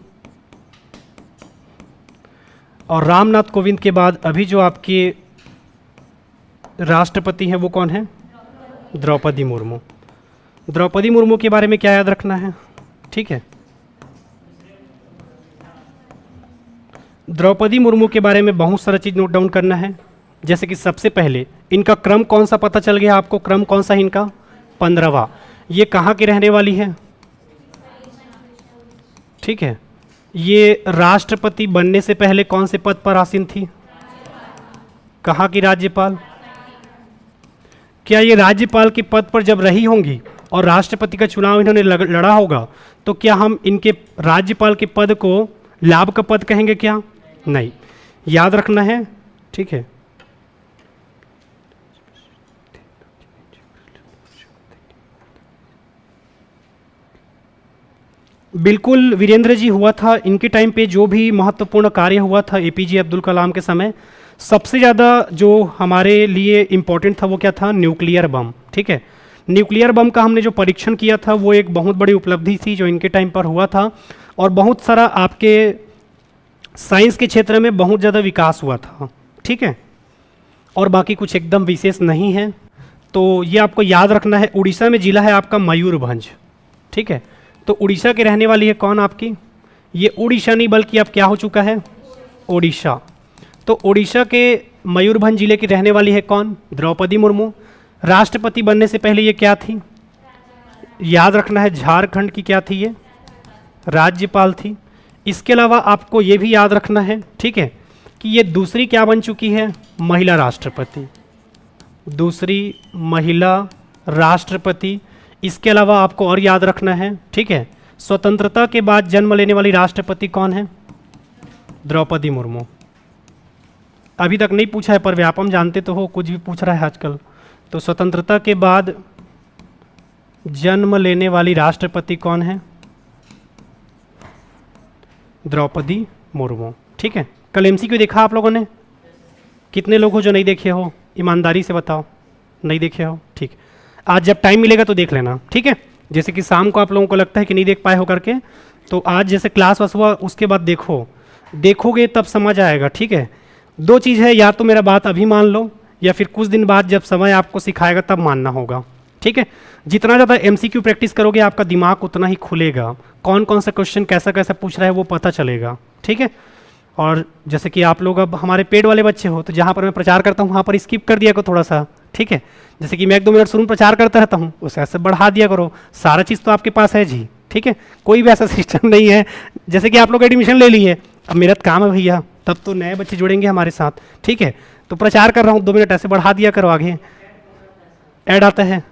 और रामनाथ कोविंद के बाद अभी जो आपके राष्ट्रपति हैं वो कौन है? द्रौपदी मुर्मू। द्रौपदी मुर्मू के बारे में क्या याद रखना है? ठीक है, द्रौपदी मुर्मू के बारे में बहुत सारा चीज़ नोट डाउन करना है। जैसे कि सबसे पहले इनका क्रम कौन सा पता चल गया आपको? क्रम कौन सा है इनका? 15वां। ये कहाँ की रहने वाली है? ठीक है, ये राष्ट्रपति बनने से पहले कौन से पद पर आसीन थी? कहाँ की राज्यपाल? क्या ये राज्यपाल के पद पर जब रही होंगी और राष्ट्रपति का चुनाव इन्होंने लड़ा होगा तो क्या हम इनके राज्यपाल के पद को लाभ का पद कहेंगे क्या? नहीं, याद रखना है। ठीक है, बिल्कुल वीरेंद्र जी, हुआ था इनके टाइम पे जो भी महत्वपूर्ण कार्य हुआ था एपीजे अब्दुल कलाम के समय, सबसे ज़्यादा जो हमारे लिए इम्पोर्टेंट था वो क्या था? Nuclear bomb. ठीक है, न्यूक्लियर बम का हमने जो परीक्षण किया था वो एक बहुत बड़ी उपलब्धि थी जो इनके टाइम पर हुआ था, और बहुत सारा आपके साइंस के क्षेत्र में बहुत ज़्यादा विकास हुआ था। ठीक है, और बाकी कुछ एकदम विशेष नहीं है। तो ये आपको याद रखना है। उड़ीसा में जिला है आपका मयूरभंज। ठीक है, तो उड़ीसा के रहने वाली है कौन आपकी? ये उड़ीसा नहीं बल्कि अब क्या हो चुका है? ओडिशा। तो उड़ीसा के मयूरभंज जिले की रहने वाली है कौन? द्रौपदी मुर्मू। राष्ट्रपति बनने से पहले ये क्या थी? याद रखना है, झारखंड की क्या थी? ये राज्यपाल थी। इसके अलावा आपको ये भी याद रखना है, ठीक है, कि ये दूसरी क्या बन चुकी है? महिला राष्ट्रपति। दूसरी महिला राष्ट्रपति। इसके अलावा आपको और याद रखना है, ठीक है, स्वतंत्रता के बाद जन्म लेने वाली राष्ट्रपति कौन है? द्रौपदी मुर्मू। अभी तक नहीं पूछा है पर व्यापम जानते तो हो, कुछ भी पूछ रहा है आजकल। तो स्वतंत्रता के बाद जन्म लेने वाली राष्ट्रपति कौन है? द्रौपदी मुर्मू। ठीक है, कल एमसीक्यू देखा आप लोगों ने? कितने लोग हो जो नहीं देखे हो? ईमानदारी से बताओ, नहीं देखे हो? ठीक, आज जब टाइम मिलेगा तो देख लेना। ठीक है, जैसे कि शाम को आप लोगों को लगता है कि नहीं देख पाए हो करके, तो आज जैसे क्लास वास हुआ उसके बाद देखोगे तब समझ आएगा। ठीक है, दो चीज़ है, या तो मेरा बात अभी मान लो या फिर कुछ दिन बाद जब समय आपको सिखाएगा तब मानना होगा। ठीक है, जितना ज़्यादा एमसीक्यू प्रैक्टिस करोगे आपका दिमाग उतना ही खुलेगा, कौन कौन सा क्वेश्चन कैसा कैसा पूछ रहा है वो पता चलेगा। ठीक है, और जैसे कि आप लोग अब हमारे पेड वाले बच्चे हो, तो जहाँ पर मैं प्रचार करता हूँ वहाँ पर स्किप कर दिया करो थोड़ा सा, ठीक है। जैसे कि मैं 1-2 मिनट शुरू में प्रचार करता रहता हूँ, उसे ऐसे बढ़ा दिया करो। सारा चीज़ तो आपके पास है जी, ठीक है। कोई भी ऐसा सिस्टम नहीं है। जैसे कि आप लोग एडमिशन ले लिए, अब मेरा काम है भैया, तब तो नए बच्चे जुड़ेंगे हमारे साथ, ठीक है। तो प्रचार कर रहा हूँ, 2 मिनट ऐसे बढ़ा दिया करो, आगे ऐड आता है,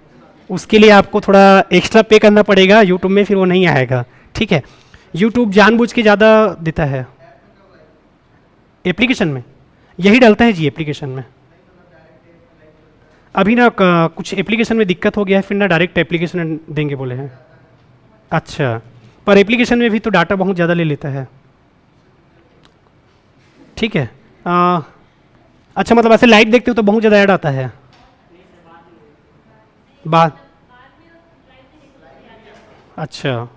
उसके लिए आपको थोड़ा एक्स्ट्रा पे करना पड़ेगा यूट्यूब में, फिर वो नहीं आएगा, ठीक है। यूट्यूब जानबूझ के ज़्यादा देता है एप्लीकेशन में, यही डलता है जी एप्लीकेशन में। अभी ना कुछ एप्लीकेशन में दिक्कत हो गया है, फिर ना डायरेक्ट एप्लीकेशन देंगे बोले हैं। अच्छा, पर एप्लीकेशन में भी तो डाटा बहुत ज़्यादा ले लेता है, ठीक है। अच्छा, मतलब ऐसे लाइव देखते हो तो बहुत ज़्यादा ऐड आता है बात। अच्छा,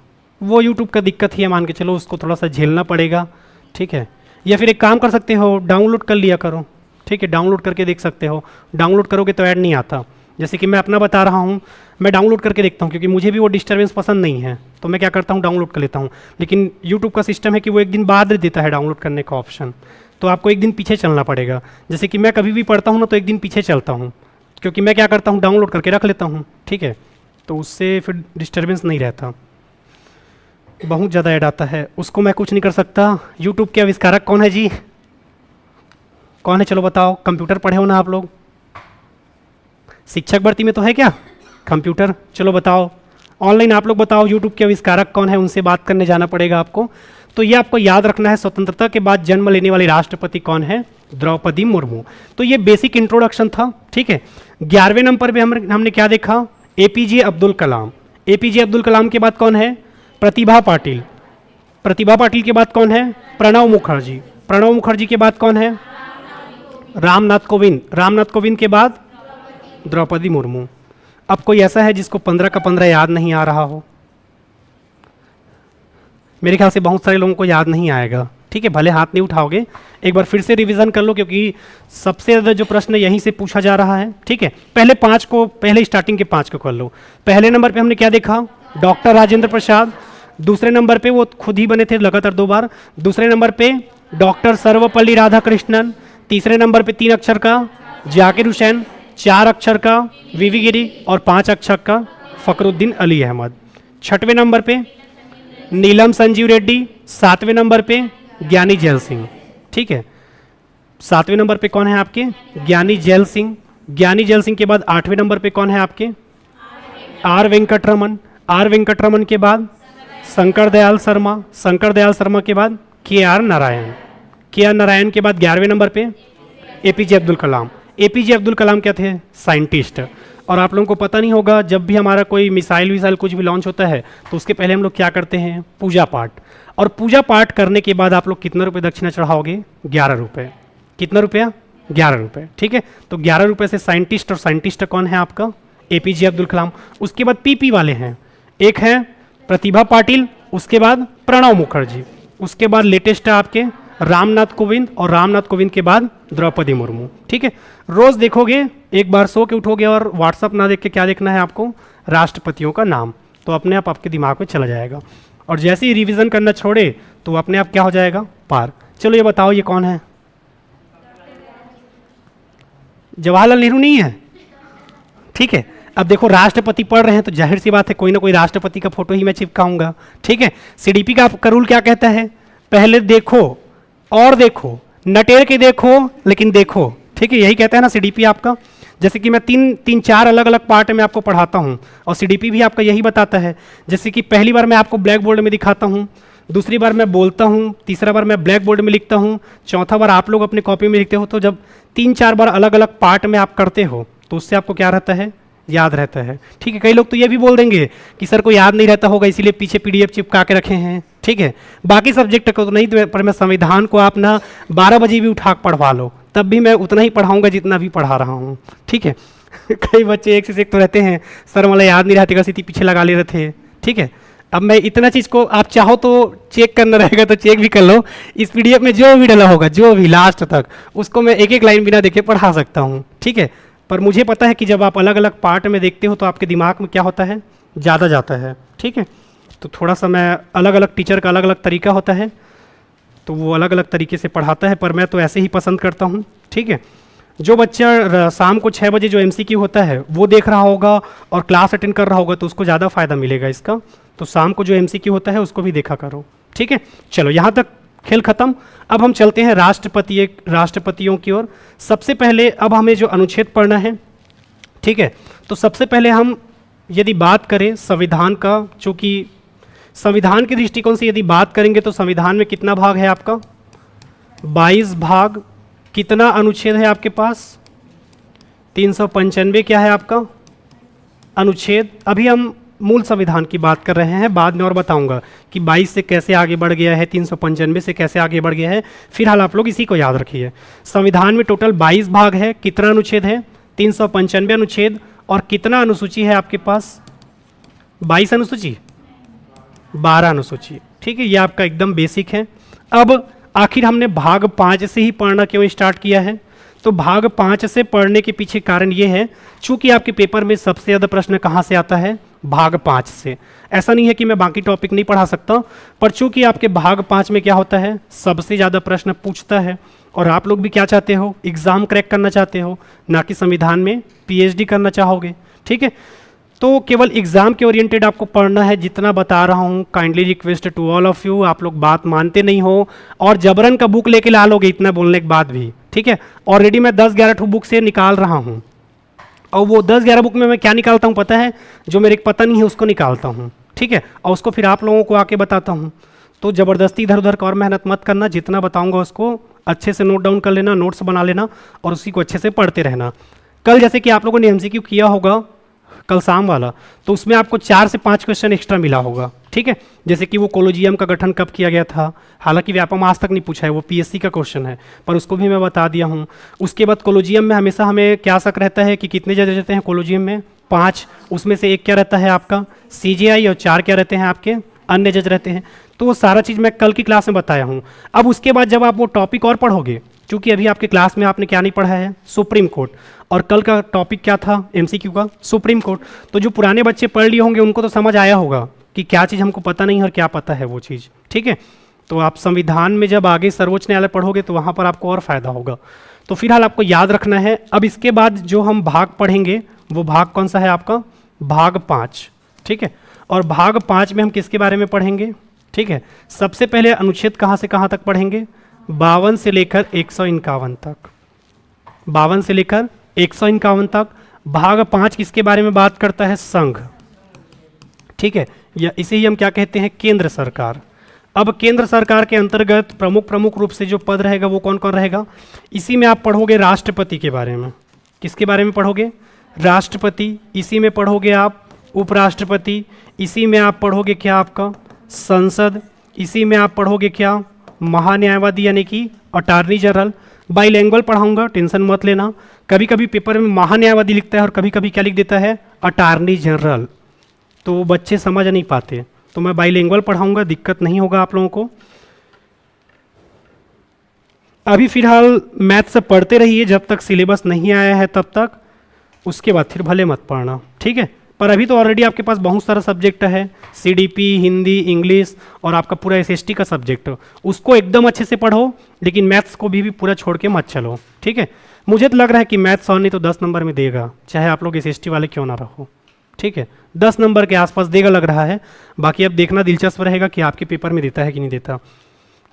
वो यूट्यूब का दिक्कत ही है, मान के चलो, उसको थोड़ा सा झेलना पड़ेगा, ठीक है। या फिर एक काम कर सकते हो, डाउनलोड कर लिया करो, ठीक है। डाउनलोड करके देख सकते हो, डाउनलोड करोगे तो ऐड नहीं आता। जैसे कि मैं अपना बता रहा हूँ, मैं डाउनलोड करके देखता हूँ, क्योंकि मुझे भी वो डिस्टर्बेंस पसंद नहीं है, तो मैं क्या करता हूँ, डाउनलोड कर लेता हूँ। लेकिन यूट्यूब का सिस्टम है कि वो एक दिन बाद देता है डाउनलोड करने का ऑप्शन, तो आपको एक दिन पीछे चलना पड़ेगा। जैसे कि मैं कभी भी पढ़ता हूँ ना, तो एक दिन पीछे चलता हूँ, क्योंकि मैं क्या करता हूँ, डाउनलोड करके रख लेता हूँ, ठीक है। तो उससे फिर डिस्टर्बेंस नहीं रहता। बहुत ज़्यादा ऐड आता है, उसको मैं कुछ नहीं कर सकता। यूट्यूब के आविष्कारक कौन है जी, कौन है, चलो बताओ। कंप्यूटर पढ़े हो ना आप लोग, शिक्षक भर्ती में तो है क्या कंप्यूटर, चलो बताओ। ऑनलाइन आप लोग बताओ, यूट्यूब के आविष्कारक कौन है, उनसे बात करने जाना पड़ेगा आपको। तो ये आपको याद रखना है, स्वतंत्रता के बाद जन्म लेने वाली राष्ट्रपति कौन है, द्रौपदी मुर्मू। तो ये बेसिक इंट्रोडक्शन था, ठीक है। 11वें नंबर पे हमने क्या देखा, एपीजे अब्दुल कलाम। एपीजे अब्दुल कलाम के बाद कौन है, प्रतिभा पाटिल। प्रतिभा पाटिल के बाद कौन है, प्रणब मुखर्जी। प्रणब मुखर्जी के बाद कौन है, रामनाथ कोविंद। रामनाथ कोविंद के बाद द्रौपदी मुर्मू। अब कोई ऐसा है जिसको 15 का 15 याद नहीं आ रहा हो, मेरे ख्याल से बहुत सारे लोगों को याद नहीं आएगा, ठीक है। भले हाथ नहीं उठाओगे, एक बार फिर से रिवीजन कर लो, क्योंकि सबसे ज़्यादा जो प्रश्न यहीं से पूछा जा रहा है, ठीक है। पहले स्टार्टिंग के 5 को कर लो। पहले नंबर पे हमने क्या देखा, डॉक्टर राजेंद्र प्रसाद। दूसरे नंबर पे वो खुद ही बने थे लगातार 2 बार। दूसरे नंबर पे डॉक्टर सर्वपल्ली राधाकृष्णन। तीसरे नंबर पे 3 अक्षर का जाकिर हुसैन, 4 अक्षर का वीवी गिरी और 5 अक्षर का फखरुद्दीन अली अहमद। 6वें नंबर पे नीलम संजीव रेड्डी। 7वें नंबर पे ज्ञानी जैल सिंह, ठीक है। 7वें नंबर पे कौन है आपके, ज्ञानी जैल सिंह। ज्ञानी जैल सिंह के बाद 8वें नंबर पे कौन है आपके, आर वेंकटरमन। आर वेंकटरमन के बाद शंकर दयाल शर्मा। शंकर दयाल शर्मा के बाद के आर नारायण। के आर नारायण के बाद 11वें नंबर पे एपीजे अब्दुल कलाम। एपीजे अब्दुल कलाम क्या थे, साइंटिस्ट। और आप लोगों को पता नहीं होगा, जब भी हमारा कोई मिसाइल कुछ भी लॉन्च होता है तो उसके पहले हम लोग क्या करते हैं, पूजा पाठ। और पूजा पाठ करने के बाद आप लोग कितना रुपये दक्षिणा चढ़ाओगे, 11 रुपये। कितना रुपया, 11 रुपये, ठीक है। तो 11 रुपये से साइंटिस्ट, और साइंटिस्ट कौन है आपका, एपीजे अब्दुल कलाम। उसके बाद पीपी वाले हैं, एक है प्रतिभा पाटिल, उसके बाद प्रणब मुखर्जी, उसके बाद लेटेस्ट है आपके रामनाथ कोविंद, और रामनाथ कोविंद के बाद द्रौपदी मुर्मू, ठीक है। रोज देखोगे, एक बार सो के उठोगे और व्हाट्सअप ना देख के क्या देखना है आपको, राष्ट्रपतियों का नाम, तो अपने आप आपके दिमाग में चला जाएगा। और जैसे ही रिवीजन करना छोड़े तो अपने आप क्या हो जाएगा, पार। चलो ये बताओ, ये कौन है, जवाहरलाल नेहरू नहीं है, ठीक है। अब देखो, राष्ट्रपति पढ़ रहे हैं तो जाहिर सी बात है कोई ना कोई राष्ट्रपति का फोटो ही मैं चिपकाऊंगा, ठीक है। सीडीपी का रूल क्या कहता है, पहले देखो और देखो, नटेर के देखो लेकिन देखो, ठीक है। यही कहता है ना सीडीपी आपका। जैसे कि मैं तीन चार अलग अलग पार्ट में आपको पढ़ाता हूँ, और सीडीपी भी आपका यही बताता है। जैसे कि पहली बार मैं आपको ब्लैक बोर्ड में दिखाता हूँ, दूसरी बार मैं बोलता हूँ, तीसरा बार मैं ब्लैक बोर्ड में लिखता हूँ, चौथा बार आप लोग अपने कॉपी में लिखते हो। तो जब 3-4 बार अलग अलग पार्ट में आप करते हो तो उससे आपको क्या रहता है, याद रहता है, ठीक है। कई लोग तो ये भी बोल देंगे कि सर को याद नहीं रहता होगा इसीलिए पीछे पीडीएफ चिपका के रखे हैं, ठीक है। बाकी सब्जेक्ट को तो नहीं, पर मैं संविधान को आप ना 12 बजे भी उठा पढ़वा लो, तब भी मैं उतना ही पढ़ाऊंगा जितना भी पढ़ा रहा हूँ, ठीक है। कई बच्चे एक से एक तो रहते हैं, सर मतलब याद नहीं रहती, सीधी पीछे लगा ले रहे थे, ठीक है। अब मैं इतना चीज़ को आप चाहो तो चेक करना रहेगा तो चेक भी कर लो, इस पीडीएफ में जो भी डला होगा, जो भी लास्ट तक, उसको मैं एक एक लाइन बिना देखे पढ़ा सकता हूँ, ठीक है। पर मुझे पता है कि जब आप अलग अलग पार्ट में देखते हो तो आपके दिमाग में क्या होता है, ज़्यादा जाता है, ठीक है। तो थोड़ा सा मैं अलग अलग टीचर का अलग अलग तरीका होता है, तो वो अलग अलग तरीके से पढ़ाता है, पर मैं तो ऐसे ही पसंद करता हूँ। ठीक है, जो बच्चा शाम को 6 बजे जो एमसीक्यू होता है वो देख रहा होगा और क्लास अटेंड कर रहा होगा तो उसको ज़्यादा फायदा मिलेगा इसका। तो शाम को जो एमसीक्यू होता है उसको भी देखा करो। ठीक है, चलो यहाँ तक खेल खत्म। अब हम चलते हैं राष्ट्रपतियों की ओर। सबसे पहले अब हमें जो अनुच्छेद पढ़ना है, ठीक है, तो सबसे पहले हम यदि बात करें संविधान का, चूँकि संविधान के दृष्टिकोण से यदि बात करेंगे तो संविधान में कितना भाग है आपका? 22 भाग। कितना अनुच्छेद है आपके पास? 395 क्या है आपका अनुच्छेद। अभी हम मूल संविधान की बात कर रहे हैं, बाद में और बताऊंगा कि 22 से कैसे आगे बढ़ गया है, 395 से कैसे आगे बढ़ गया है। फिलहाल आप लोग इसी को याद रखिए। संविधान में टोटल 22 भाग है। कितना अनुच्छेद है? 395 अनुच्छेद। और कितना अनुसूची है आपके पास? 22 अनुसूची, 12 अनुसूची। ठीक है, ये आपका एकदम बेसिक है। अब आखिर हमने भाग 5 से ही पढ़ना क्यों स्टार्ट किया है? तो भाग 5 से पढ़ने के पीछे कारण ये है, चूंकि आपके पेपर में सबसे ज़्यादा प्रश्न कहाँ से आता है? भाग 5 से। ऐसा नहीं है कि मैं बाकी टॉपिक नहीं पढ़ा सकता, पर चूंकि आपके भाग 5 में क्या होता है, सबसे ज़्यादा प्रश्न पूछता है। और आप लोग भी क्या चाहते हो? एग्जाम क्रैक करना चाहते हो, ना कि संविधान में पीएचडी करना चाहोगे। ठीक है, तो केवल एग्जाम के ओरिएंटेड आपको पढ़ना है। जितना बता रहा हूँ, kindly request to all of you, आप लोग बात मानते नहीं हो और जबरन का बुक लेके ला लोगे इतना बोलने के बाद भी। ठीक है, ऑलरेडी मैं 10-11 ठो बुक से निकाल रहा हूँ, और वो 10-11 बुक में मैं क्या निकालता हूँ पता है? जो मेरे को पता नहीं है उसको निकालता हूँ। ठीक है, और उसको फिर आप लोगों को आके बताता हूँ। तो ज़बरदस्ती इधर उधर का और मेहनत मत करना, जितना बताऊँगा उसको अच्छे से नोट डाउन कर लेना, नोट्स बना लेना और उसी को अच्छे से पढ़ते रहना। कल जैसे कि आप लोगों ने एमसीक्यू किया होगा कल शाम वाला, तो उसमें आपको 4 से 5 क्वेश्चन एक्स्ट्रा मिला होगा। ठीक है, जैसे कि वो कोलोजियम का गठन कब किया गया था, हालांकि व्यापम आज तक नहीं पूछा है, वो पीएससी का क्वेश्चन है, पर उसको भी मैं बता दिया हूँ। उसके बाद कोलोजियम में हमेशा हमें क्या शक रहता है कि कितने जज रहते हैं कोलोजियम में? 5। उसमें से 1 क्या रहता है आपका? सीजेआई, और 4 क्या रहते हैं आपके? अन्य जज रहते हैं। तो वो सारा चीज़ मैं कल की क्लास में बताया हूँ। अब उसके बाद जब आप वो टॉपिक और पढ़ोगे, क्योंकि अभी आपके क्लास में आपने क्या नहीं पढ़ा है? Supreme court. और कल का टॉपिक क्या था एमसीक्यू का? Supreme court. तो जो पुराने बच्चे पढ़ लिए होंगे उनको तो समझ आया होगा कि क्या चीज़ हमको पता नहीं है और क्या पता है वो चीज़। ठीक है, तो आप संविधान में जब आगे सर्वोच्च न्यायालय पढ़ोगे तो वहाँ पर आपको और फायदा होगा। तो फिलहाल आपको याद रखना है। अब इसके बाद जो हम भाग पढ़ेंगे वो भाग कौन सा है आपका? भाग 5। ठीक है, और भाग 5 में हम किसके बारे में पढ़ेंगे? ठीक है, सबसे पहले अनुच्छेद कहाँ से कहाँ तक पढ़ेंगे? 52 से लेकर 151 तक। 52 से लेकर 151 तक। भाग 5 किसके बारे में बात करता है? संघ। ठीक है, या इसे ही हम क्या कहते हैं? केंद्र सरकार। अब केंद्र सरकार के अंतर्गत प्रमुख रूप से जो पद रहेगा वो कौन कौन रहेगा? इसी में आप पढ़ोगे राष्ट्रपति के बारे में। किसके बारे में पढ़ोगे? राष्ट्रपति। इसी में पढ़ोगे आप उपराष्ट्रपति। इसी में आप पढ़ोगे क्या आपका? संसद। इसी में आप पढ़ोगे क्या? महान्यायवादी यानी कि अटॉर्नी जनरल। बाइलैंग्वेज पढ़ाऊंगा, टेंशन मत लेना। कभी कभी पेपर में महान्यायवादी लिखता है और कभी कभी क्या लिख देता है? अटॉर्नी जनरल, तो बच्चे समझ नहीं पाते। तो मैं बाइलैंग्वेज पढ़ाऊंगा, दिक्कत नहीं होगा आप लोगों को। अभी फिलहाल मैथ से पढ़ते रहिए जब तक सिलेबस नहीं आया है तब तक, उसके बाद फिर भले मत पढ़ना। ठीक है, पर अभी तो ऑलरेडी आपके पास बहुत सारा सब्जेक्ट है, सीडीपी, हिंदी, इंग्लिश और आपका पूरा एसएसटी का सब्जेक्ट, उसको एकदम अच्छे से पढ़ो, लेकिन मैथ्स को भी पूरा छोड़ के मत चलो। ठीक है, मुझे तो लग रहा है कि मैथ्स और नहीं तो 10 नंबर में देगा, चाहे आप लोग एसएसटी वाले क्यों ना रहो। ठीक है, 10 नंबर के आसपास देगा लग रहा है। बाकी अब देखना दिलचस्प रहेगा कि आपके पेपर में देता है कि नहीं देता,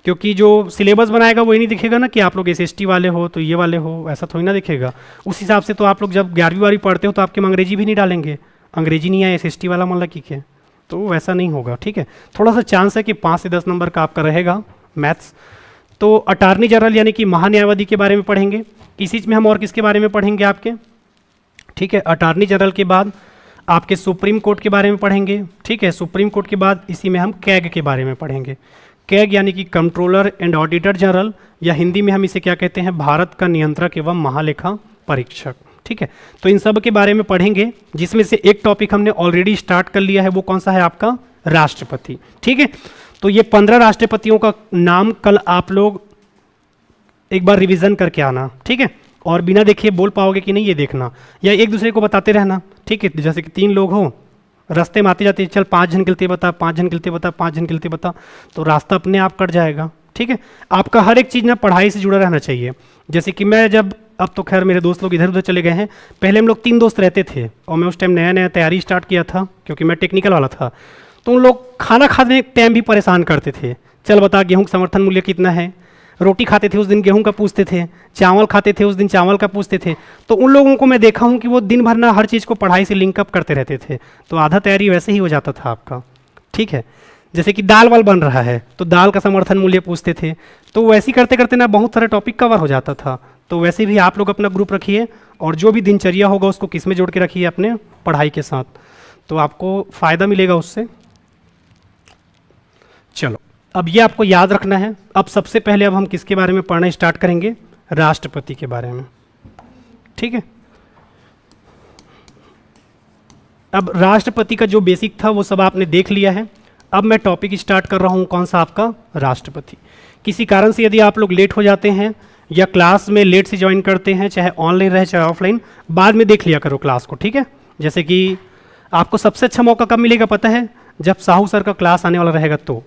क्योंकि जो सिलेबस बनाएगा वही नहीं दिखेगा ना कि आप लोग एसएसटी वाले हो तो ये वाले हो, ऐसा थोड़ी ना दिखेगा। उस हिसाब से तो आप लोग जब 11वीं पढ़ते हो तो आपके में अंग्रेजी भी नहीं डालेंगे, अंग्रेजी नहीं आए एसएसटी वाला मतलब की क्या, तो वैसा नहीं होगा। ठीक है, थोड़ा सा चांस है कि 5 से 10 नंबर का आपका रहेगा मैथ्स। तो अटॉर्नी जनरल यानी कि महान्यायवादी के बारे में पढ़ेंगे। इसी में हम और किसके बारे में पढ़ेंगे आपके? ठीक है, अटॉर्नी जनरल के बाद आपके सुप्रीम कोर्ट के बारे में पढ़ेंगे। ठीक है, सुप्रीम कोर्ट के बाद इसी में हम कैग के बारे में पढ़ेंगे। कैग यानी कि कंट्रोलर एंड ऑडिटर जनरल, या हिंदी में हम इसे क्या कहते हैं? भारत का नियंत्रक एवं महालेखा परीक्षक। ठीक है, तो इन सब के बारे में पढ़ेंगे, जिसमें से एक टॉपिक हमने ऑलरेडी स्टार्ट कर लिया है, वो कौन सा है आपका? राष्ट्रपति। ठीक है, तो ये 15 राष्ट्रपतियों का नाम कल आप लोग एक बार रिवीजन करके आना। ठीक है, और बिना देखे बोल पाओगे कि नहीं ये देखना, या एक दूसरे को बताते रहना। ठीक है, जैसे कि 3 लोग हो, रास्ते में आते जाते चल 5 जन गिलते बता, 5 जन गिलते बता, 5 जन गिलते बता, तो रास्ता अपने आप कट जाएगा। ठीक है। आपका हर एक चीज़ ना पढ़ाई से जुड़ा रहना चाहिए। जैसे कि मैं जब, अब तो खैर मेरे दोस्त लोग इधर उधर चले गए हैं, पहले हम लोग 3 दोस्त रहते थे और मैं उस टाइम नया नया तैयारी स्टार्ट किया था क्योंकि मैं टेक्निकल वाला था। तो उन लोग खाना खाने के टाइम भी परेशान करते थे, चल बता गेहूँ का समर्थन मूल्य कितना है। रोटी खाते थे उस दिन गेहूं का पूछते थे, चावल खाते थे उस दिन चावल का पूछते थे। तो उन लोगों को मैं देखा हूं कि वो दिन भर ना हर चीज़ को पढ़ाई से लिंकअप करते रहते थे, तो आधा तैयारी वैसे ही हो जाता था आपका। ठीक है, जैसे कि दाल वाल बन रहा है तो दाल का समर्थन मूल्य पूछते थे, तो वैसे ही करते करते ना बहुत सारा टॉपिक कवर हो जाता था। तो वैसे भी आप लोग अपना ग्रुप रखिए और जो भी दिनचर्या होगा उसको किस में जोड़ के रखिए अपने पढ़ाई के साथ, तो आपको फ़ायदा मिलेगा उससे। चलो, अब ये आपको याद रखना है। अब सबसे पहले अब हम किसके बारे में पढ़ना स्टार्ट करेंगे? राष्ट्रपति के बारे में। ठीक है, अब राष्ट्रपति का जो बेसिक था वो सब आपने देख लिया है। अब मैं टॉपिक स्टार्ट कर रहा हूँ, कौन सा? आपका राष्ट्रपति। किसी कारण से यदि आप लोग लेट हो जाते हैं या क्लास में लेट से ज्वाइन करते हैं, चाहे ऑनलाइन रहे चाहे ऑफलाइन, बाद में देख लिया करो क्लास को। ठीक है, जैसे कि आपको सबसे अच्छा मौका कब मिलेगा पता है? जब साहू सर का क्लास आने वाला रहेगा, तो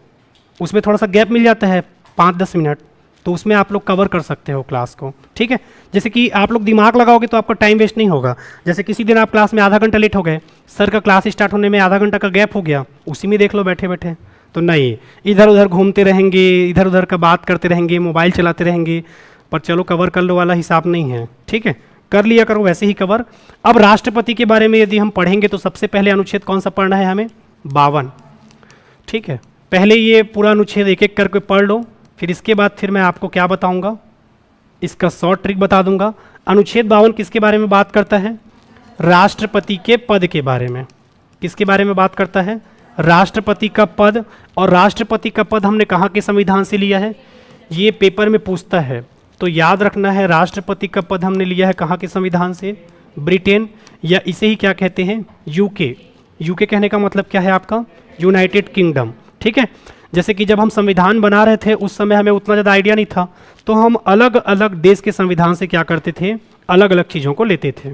उसमें थोड़ा सा गैप मिल जाता है 5-10 मिनट, तो उसमें आप लोग कवर कर सकते हो क्लास को। ठीक है, जैसे कि आप लोग दिमाग लगाओगे तो आपका टाइम वेस्ट नहीं होगा। जैसे किसी दिन आप क्लास में आधा घंटा लेट हो गए, सर का क्लास स्टार्ट होने में आधा घंटा का गैप हो गया, उसी में देख लो बैठे बैठे, तो नहीं इधर उधर घूमते रहेंगे, इधर उधर का बात करते रहेंगे, मोबाइल चलाते रहेंगे, पर चलो कवर कर लो वाला हिसाब नहीं है। ठीक है, कर लिया करो वैसे ही कवर। अब राष्ट्रपति के बारे में यदि हम पढ़ेंगे तो सबसे पहले अनुच्छेद कौन सा पढ़ना है हमें? 52। ठीक है, पहले ये पूरा अनुच्छेद एक एक करके पढ़ लो, फिर इसके बाद फिर मैं आपको क्या बताऊंगा, इसका शॉर्ट ट्रिक बता दूंगा। अनुच्छेद 52 किसके बारे में बात करता है? राष्ट्रपति के पद के बारे में। किसके बारे में बात करता है? राष्ट्रपति का पद। और राष्ट्रपति का पद हमने कहाँ के संविधान से लिया है? ये पेपर में पूछता है, तो याद रखना है राष्ट्रपति का पद हमने लिया है कहाँ के संविधान से? ब्रिटेन, या इसे ही क्या कहते हैं? यूके। यूके कहने का मतलब क्या है आपका? United kingdom. ठीक है, जैसे कि जब हम संविधान बना रहे थे उस समय हमें उतना ज़्यादा आइडिया नहीं था, तो हम अलग अलग देश के संविधान से क्या करते थे? अलग अलग चीज़ों को लेते थे,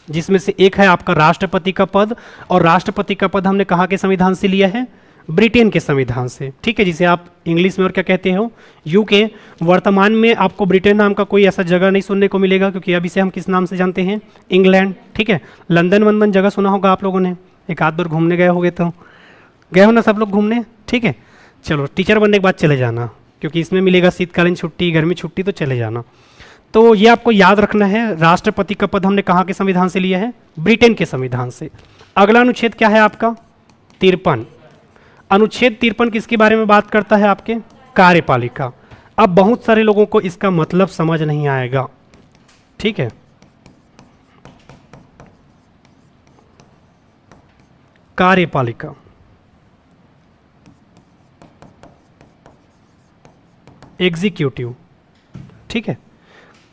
जिसमें से एक है आपका राष्ट्रपति का पद। और राष्ट्रपति का पद हमने कहाँ के संविधान से लिया है? ब्रिटेन के संविधान से। ठीक है, जिसे आप इंग्लिश में और क्या कहते हो? यूके। वर्तमान में आपको ब्रिटेन नाम का कोई ऐसा जगह नहीं सुनने को मिलेगा, क्योंकि अभी से हम किस नाम से जानते हैं? इंग्लैंड। ठीक है, लंदन वंदन जगह सुना होगा आप लोगों ने, एक आध बार घूमने गए होगे, तो गए हो ना सब लोग घूमने? ठीक है, चलो टीचर बनने के बाद चले जाना, क्योंकि इसमें मिलेगा शीतकालीन छुट्टी, गर्मी छुट्टी, तो चले जाना। तो ये आपको याद रखना है, राष्ट्रपति का पद हमने कहाँ के संविधान से लिया है? ब्रिटेन के संविधान से। अगला अनुच्छेद क्या है आपका? 53। अनुच्छेद 53 किसके बारे में बात करता है? आपके कार्यपालिका। अब बहुत सारे लोगों को इसका मतलब समझ नहीं आएगा। ठीक है, कार्यपालिका, एग्जीक्यूटिव। ठीक है,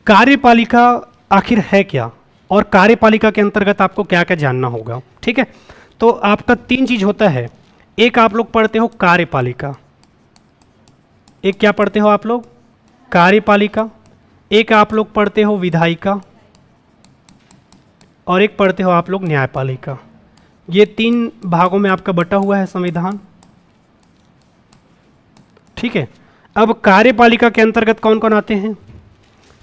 कार्यपालिका आखिर है क्या, और कार्यपालिका के अंतर्गत आपको क्या क्या जानना होगा? ठीक है, तो आपका 3 चीज होता है। एक आप लोग पढ़ते हो कार्यपालिका, एक क्या पढ़ते हो आप लोग? कार्यपालिका। एक आप लोग पढ़ते हो विधायिका, और एक पढ़ते हो आप लोग न्यायपालिका। ये 3 भागों में आपका बटा हुआ है संविधान। ठीक है, अब कार्यपालिका के अंतर्गत कौन कौन आते हैं?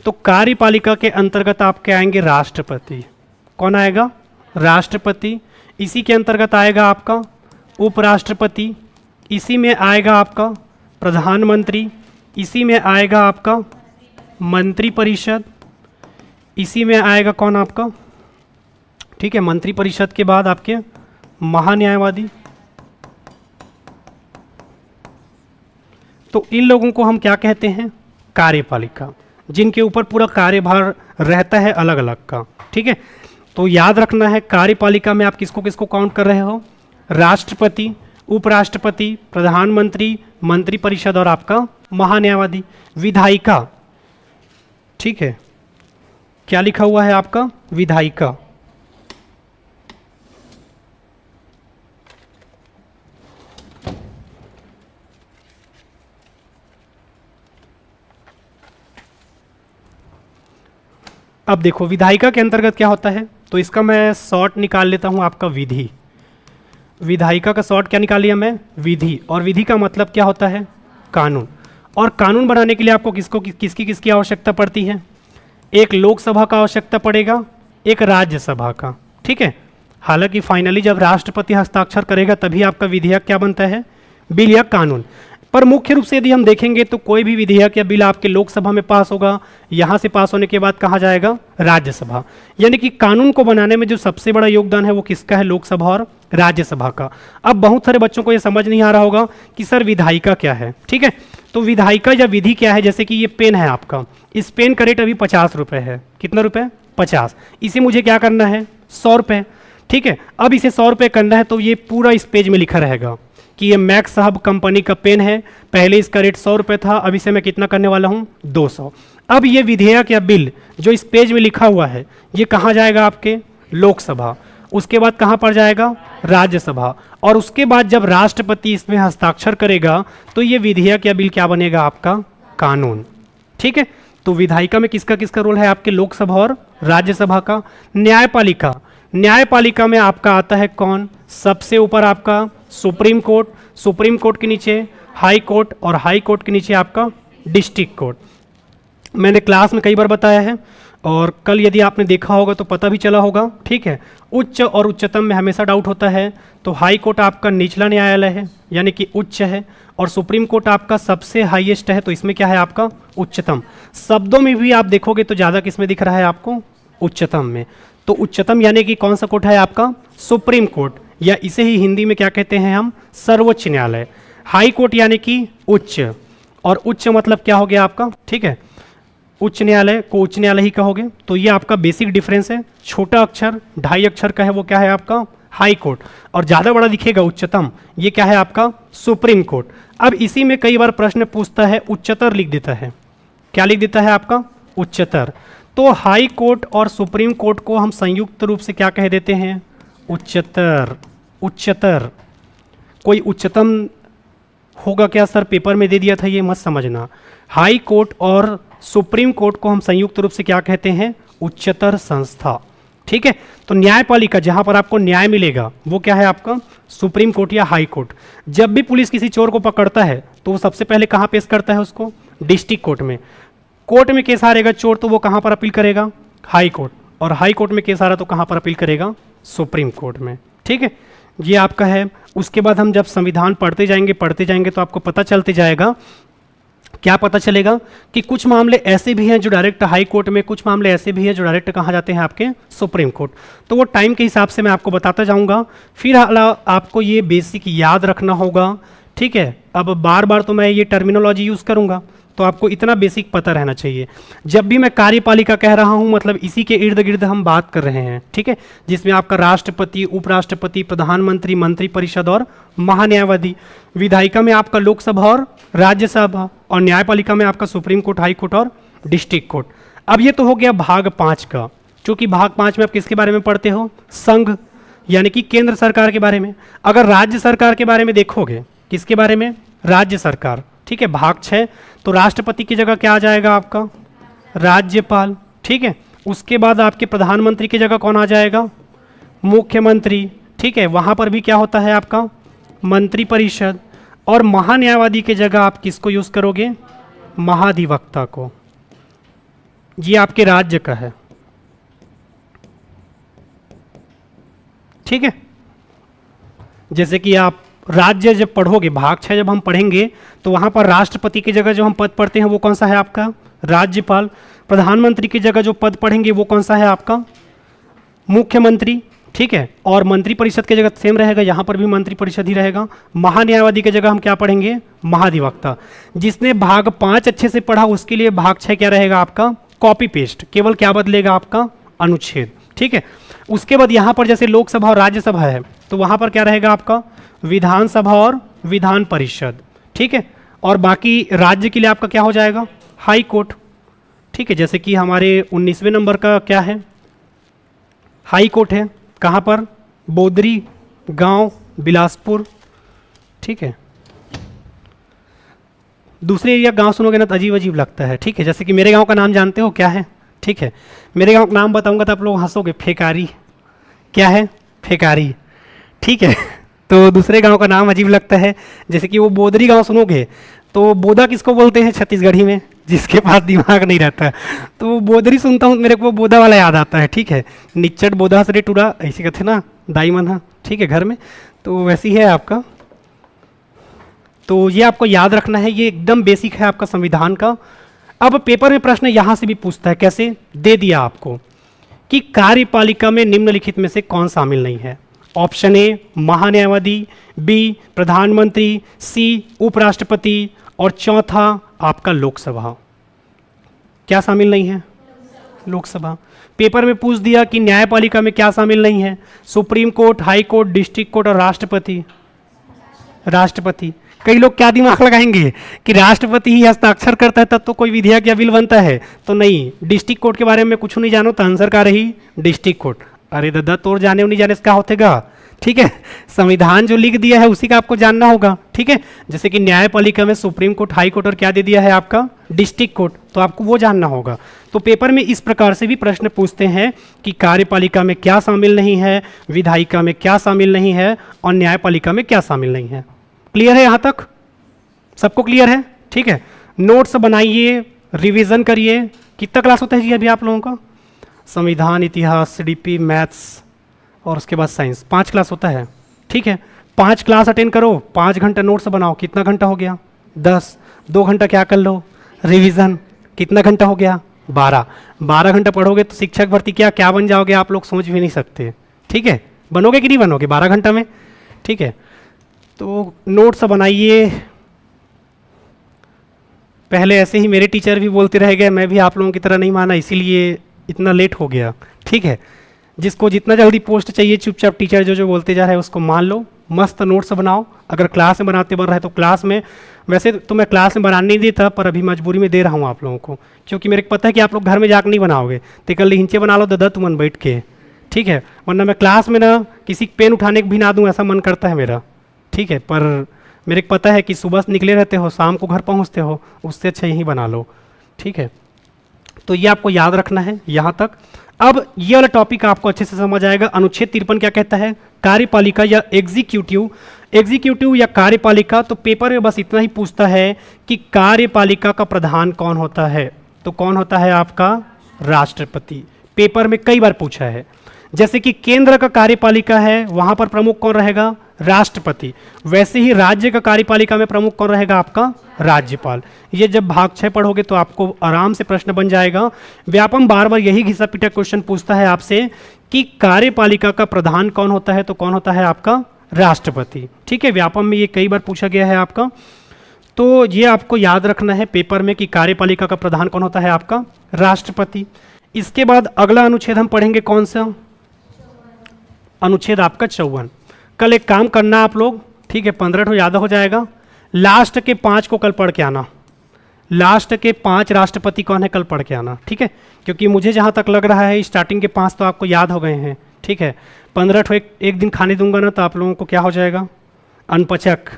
तो कार्यपालिका के अंतर्गत आपके आएंगे राष्ट्रपति। कौन आएगा? राष्ट्रपति। इसी के अंतर्गत आएगा आपका उपराष्ट्रपति, इसी में आएगा आपका प्रधानमंत्री, इसी में आएगा आपका मंत्रिपरिषद, इसी में आएगा कौन आपका? ठीक है, मंत्रिपरिषद के बाद आपके महान्यायवादी। तो इन लोगों को हम क्या कहते हैं? कार्यपालिका, जिनके ऊपर पूरा कार्यभार रहता है अलग अलग का। ठीक है, तो याद रखना है कार्यपालिका में आप किसको किसको काउंट कर रहे हो? राष्ट्रपति, उपराष्ट्रपति, प्रधानमंत्री, मंत्रिपरिषद और आपका महान्यायवादी। विधायिका, ठीक है, क्या लिखा हुआ है आपका? विधायिका। अब देखो विधायिका के अंतर्गत क्या होता है, तो इसका मैं शॉर्ट निकाल लेता हूं आपका विधि। विधायिका का शॉर्ट क्या निकाल लिया मैं? विधि। और विधि का मतलब क्या होता है? कानून। और कानून बनाने के लिए आपको किसकी किसकी आवश्यकता पड़ती है? एक लोकसभा का आवश्यकता पड़ेगा, एक राज्यसभा का। ठीक है, हालांकि फाइनली जब राष्ट्रपति हस्ताक्षर करेगा तभी आपका विधेयक क्या बनता है? बिल या कानून। पर मुख्य रूप से यदि हम देखेंगे तो कोई भी विधेयक या बिल आपके लोकसभा में पास होगा, यहाँ से पास होने के बाद कहाँ जाएगा? राज्यसभा। यानी कि कानून को बनाने में जो सबसे बड़ा योगदान है वो किसका है? लोकसभा और राज्यसभा का। अब बहुत सारे बच्चों को ये समझ नहीं आ रहा होगा कि सर विधायिका क्या है। ठीक है, तो विधायिका या विधि क्या है? जैसे कि ये पेन है आपका, इस पेन का रेट अभी 50 रुपये है। कितना रुपये? 50। इसे मुझे क्या करना है? 100 रुपये। ठीक है, अब इसे 100 रुपये करना है तो ये पूरा इस पेज में लिखा रहेगा कि ये मैक्स साहब कंपनी का पेन है, पहले इसका रेट 100 रुपये था, अब इसे मैं कितना करने वाला हूँ? 200। अब ये विधेयक या बिल जो इस पेज में लिखा हुआ है ये कहाँ जाएगा? आपके लोकसभा। उसके बाद कहाँ पर जाएगा? राज्यसभा। और उसके बाद जब राष्ट्रपति इसमें हस्ताक्षर करेगा तो ये विधेयक या बिल क्या बनेगा? आपका कानून। ठीक है, तो विधायिका में किसका किसका रोल है? आपके लोकसभा और राज्यसभा का। न्यायपालिका, न्यायपालिका में आपका आता है कौन? सबसे ऊपर आपका सुप्रीम कोर्ट, सुप्रीम कोर्ट के नीचे हाई कोर्ट और हाई कोर्ट के नीचे आपका डिस्ट्रिक्ट कोर्ट। मैंने क्लास में कई बार बताया है और कल यदि आपने देखा होगा तो पता भी चला होगा। ठीक है, उच्च और उच्चतम में हमेशा डाउट होता है, तो हाई कोर्ट आपका निचला न्यायालय है यानी कि उच्च है, और सुप्रीम कोर्ट आपका सबसे हाईएस्ट है, तो इसमें क्या है? आपका उच्चतम। शब्दों में भी आप देखोगे तो ज़्यादा किस में दिख रहा है आपको? उच्चतम में। तो उच्चतम यानी कि कौन सा कोर्ट है आपका? सुप्रीम कोर्ट, या इसे ही हिंदी में क्या कहते हैं हम? सर्वोच्च न्यायालय। हाई कोर्ट यानी कि उच्च, और उच्च मतलब क्या हो गया आपका? ठीक है, उच्च न्यायालय को उच्च न्यायालय ही कहोगे। तो ये आपका बेसिक डिफरेंस है। छोटा अक्षर 2.5 अक्षर का है वो क्या है आपका? हाई कोर्ट, और ज़्यादा बड़ा दिखेगा उच्चतम, ये क्या है आपका? Supreme court. अब इसी में कई बार प्रश्न पूछता है, उच्चतर लिख देता है। क्या लिख देता है आपका? उच्चतर। तो हाई कोर्ट और सुप्रीम कोर्ट को हम संयुक्त रूप से क्या कह देते हैं? उच्चतर। उच्चतर। कोई उच्चतम होगा क्या सर? पेपर में दे दिया था, ये मत समझना। हाई कोर्ट और सुप्रीम कोर्ट को हम संयुक्त रूप से क्या कहते हैं? उच्चतर संस्था। ठीक है, तो न्यायपालिका जहां पर आपको न्याय मिलेगा वो क्या है आपका? सुप्रीम कोर्ट या हाई कोर्ट। जब भी पुलिस किसी चोर को पकड़ता है तो वो सबसे पहले कहां पेश करता है उसको? डिस्ट्रिक्ट कोर्ट में। कोर्ट में केस हारेगा चोर तो वो कहां पर अपील करेगा? High court. और हाई कोर्ट में केस हारा तो कहां पर अपील करेगा? सुप्रीम कोर्ट में। ठीक है, ये आपका है। उसके बाद हम जब संविधान पढ़ते जाएंगे तो आपको पता चलते जाएगा। क्या पता चलेगा? कि कुछ मामले ऐसे भी हैं जो डायरेक्ट हाई कोर्ट में, कुछ मामले ऐसे भी हैं जो डायरेक्ट कहाँ जाते हैं? आपके सुप्रीम कोर्ट। तो वो टाइम के हिसाब से मैं आपको बताता जाऊंगा। फिर आपको ये बेसिक याद रखना होगा। ठीक है, अब बार बार तो मैं ये टर्मिनोलॉजी यूज़ करूंगा, तो आपको इतना बेसिक पता रहना चाहिए। जब भी मैं कार्यपालिका कह रहा हूं मतलब इसी के इर्द गिर्द हम बात कर रहे हैं। ठीक है, जिसमें आपका राष्ट्रपति, उपराष्ट्रपति, प्रधानमंत्री, मंत्रिपरिषद और महान्यायवादी। विधायिका में आपका लोकसभा और राज्यसभा, और न्यायपालिका में आपका सुप्रीम कोर्ट, हाई कोर्ट और डिस्ट्रिक्ट कोर्ट। अब ये तो हो गया भाग 5 का। क्योंकि भाग 5 में आप किसके बारे में पढ़ते हो? संघ यानी कि केंद्र सरकार के बारे में। अगर राज्य सरकार के बारे में देखोगे, किसके बारे में? राज्य सरकार। ठीक है, भाग 6 तो राष्ट्रपति की जगह क्या आ जाएगा आपका? राज्यपाल। ठीक है, उसके बाद आपके प्रधानमंत्री की जगह कौन आ जाएगा? मुख्यमंत्री। ठीक है, वहां पर भी क्या होता है आपका? मंत्रिपरिषद। और महान्यायवादी की जगह आप किसको यूज करोगे? महाधिवक्ता को। ये आपके राज्य का है। ठीक है, जैसे कि आप राज्य जब पढ़ोगे, भाग 6 जब हम पढ़ेंगे तो वहां पर राष्ट्रपति की जगह जो हम पद पढ़ते हैं वो कौन सा है आपका? राज्यपाल। प्रधानमंत्री की जगह जो पद पढ़ेंगे वो कौन सा है आपका? मुख्यमंत्री। ठीक है, और मंत्रिपरिषद की जगह सेम रहेगा, यहाँ पर भी मंत्रिपरिषद ही रहेगा। महान्यायवादी की जगह हम क्या पढ़ेंगे? महाधिवक्ता। जिसने भाग 5 अच्छे से पढ़ा उसके लिए भाग 6 क्या रहेगा आपका? Copy paste. केवल क्या बदलेगा आपका? अनुच्छेद। ठीक है, उसके बाद यहाँ पर जैसे लोकसभा और राज्यसभा है तो वहाँ पर क्या रहेगा आपका? विधानसभा और विधान परिषद। ठीक है, और बाकी राज्य के लिए आपका क्या हो जाएगा? High court. ठीक है, जैसे कि हमारे 19वें नंबर का क्या है? हाई कोर्ट है। कहाँ पर? बोदरी गांव, बिलासपुर। ठीक है, दूसरे एरिया गांव सुनोगे ना तो अजीब अजीब लगता है। ठीक है, जैसे कि मेरे गांव का नाम जानते हो क्या है? ठीक है, मेरे गांव का नाम बताऊंगा तो आप लोग हंसोगे, फेकारी। क्या है? फेकारी। ठीक है, तो दूसरे गांव का नाम अजीब लगता है, जैसे कि वो बोदरी गांव सुनोगे तो बोधा किसको बोलते हैं छत्तीसगढ़ी में? जिसके पास दिमाग नहीं रहता है। तो बोधरी सुनता हूँ मेरे को बोधा वाला याद आता है, ठीक है। निच्चट बोधा सरे टूरा, ऐसे कहते ना दाई मन, हाँ ठीक है, घर में। तो वैसी है आपका। तो ये आपको याद रखना है, ये एकदम बेसिक है आपका संविधान का। अब पेपर में प्रश्न यहाँ से भी पूछता है, कैसे दे दिया आपको कि कार्यपालिका में निम्नलिखित में से कौन शामिल नहीं है। ऑप्शन ए महान्यायवादी, बी प्रधानमंत्री, सी उपराष्ट्रपति, और चौथा आपका लोकसभा। क्या शामिल नहीं है? लोकसभा। पेपर में पूछ दिया कि न्यायपालिका में क्या शामिल नहीं है। Supreme court, high court, district court और राष्ट्रपति। राष्ट्रपति। कई लोग क्या दिमाग लगाएंगे कि राष्ट्रपति ही हस्ताक्षर करता है तब तो कोई विधेयक या बिल बनता है, तो नहीं। डिस्ट्रिक्ट कोर्ट के बारे में कुछ नहीं जानो तो आंसर का रही डिस्ट्रिक्ट कोर्ट। अरे दादा तोड़ जाने नहीं जाने से क्या होतेगा, ठीक है। संविधान जो लिख दिया है उसी का आपको जानना होगा, ठीक है। जैसे कि न्यायपालिका में सुप्रीम कोर्ट, हाई कोर्ट और क्या दे दिया है आपका डिस्ट्रिक्ट कोर्ट, तो आपको वो जानना होगा। तो पेपर में इस प्रकार से भी प्रश्न पूछते हैं कि कार्यपालिका में क्या शामिल नहीं है, विधायिका में क्या शामिल नहीं है और न्यायपालिका में क्या शामिल नहीं है। क्लियर है? यहाँ तक सबको क्लियर है? ठीक है। नोट्स बनाइए, रिवीजन करिए। कितना क्लास होता है जी अभी आप लोगों का? संविधान, इतिहास, सीडीपी, मैथ्स और उसके बाद साइंस, 5 क्लास होता है, ठीक है। 5 क्लास अटेंड करो, 5 घंटा नोट्स बनाओ। कितना घंटा हो गया? 10। 2 घंटा क्या कर लो? रिवीजन। कितना घंटा हो गया? 12। 12 घंटा पढ़ोगे तो शिक्षक भर्ती क्या क्या बन जाओगे आप लोग सोच भी नहीं सकते, ठीक है। बनोगे कि नहीं बनोगे 12 घंटा में, ठीक है। तो नोट्स बनाइए। पहले ऐसे ही मेरे टीचर भी बोलते रह गए, मैं भी आप लोगों की तरह नहीं माना, इसीलिए इतना लेट हो गया, ठीक है। जिसको जितना जल्दी पोस्ट चाहिए चुपचाप टीचर जो जो बोलते जा रहे हैं उसको मान लो, मस्त नोट्स बनाओ। अगर क्लास में बनाते बन रहे तो क्लास में, वैसे तो मैं क्लास में बनाने नहीं देता पर अभी मजबूरी में दे रहा हूँ आप लोगों को, क्योंकि मेरे को पता है कि आप लोग घर में जाकर नहीं बनाओगे। तो कल हिंचे बना लो दादा तुमन बैठ के, ठीक है। वरना मैं क्लास में ना किसी पेन उठाने को भी ना दूँ, ऐसा मन करता है मेरा, ठीक है। पर मेरे को पता है कि सुबह से निकले रहते हो, शाम को घर पहुँचते हो, उससे अच्छा यहीं बना लो, ठीक है। तो ये आपको याद रखना है यहाँ तक। अब ये वाला टॉपिक आपको अच्छे से समझ आएगा। अनुच्छेद 53 क्या कहता है? कार्यपालिका या एग्जीक्यूटिव या कार्यपालिका। तो पेपर में बस इतना ही पूछता है कि कार्यपालिका का प्रधान कौन होता है, तो कौन होता है आपका? राष्ट्रपति। पेपर में कई बार पूछा है। जैसे कि केंद्र का कार्यपालिका है, वहां पर प्रमुख कौन रहेगा? राष्ट्रपति। वैसे ही राज्य का कार्यपालिका में प्रमुख कौन रहेगा? आपका राज्यपाल। ये जब भाग 6 पढ़ोगे तो आपको आराम से प्रश्न बन जाएगा। व्यापम बार बार यही घिसा पीटा क्वेश्चन पूछता है आपसे कि कार्यपालिका का प्रधान कौन होता है, तो कौन होता है आपका? राष्ट्रपति, ठीक है। व्यापम में ये कई बार पूछा गया है आपका, तो ये आपको याद रखना है पेपर में कि कार्यपालिका का प्रधान कौन होता है? आपका राष्ट्रपति। इसके बाद अगला अनुच्छेद हम पढ़ेंगे कौन सा? अनुच्छेद आपका 54। कल एक काम करना आप लोग, ठीक है, 15 तो ज़्यादा हो जाएगा। लास्ट के 5 को कल पढ़ के आना। लास्ट के 5 राष्ट्रपति कौन है कल पढ़ के आना, ठीक है। क्योंकि मुझे जहाँ तक लग रहा है स्टार्टिंग के 5 तो आपको याद हो गए हैं, ठीक है। 15 तो एक दिन खाने दूंगा ना तो आप लोगों को क्या हो जाएगा? अनपचक।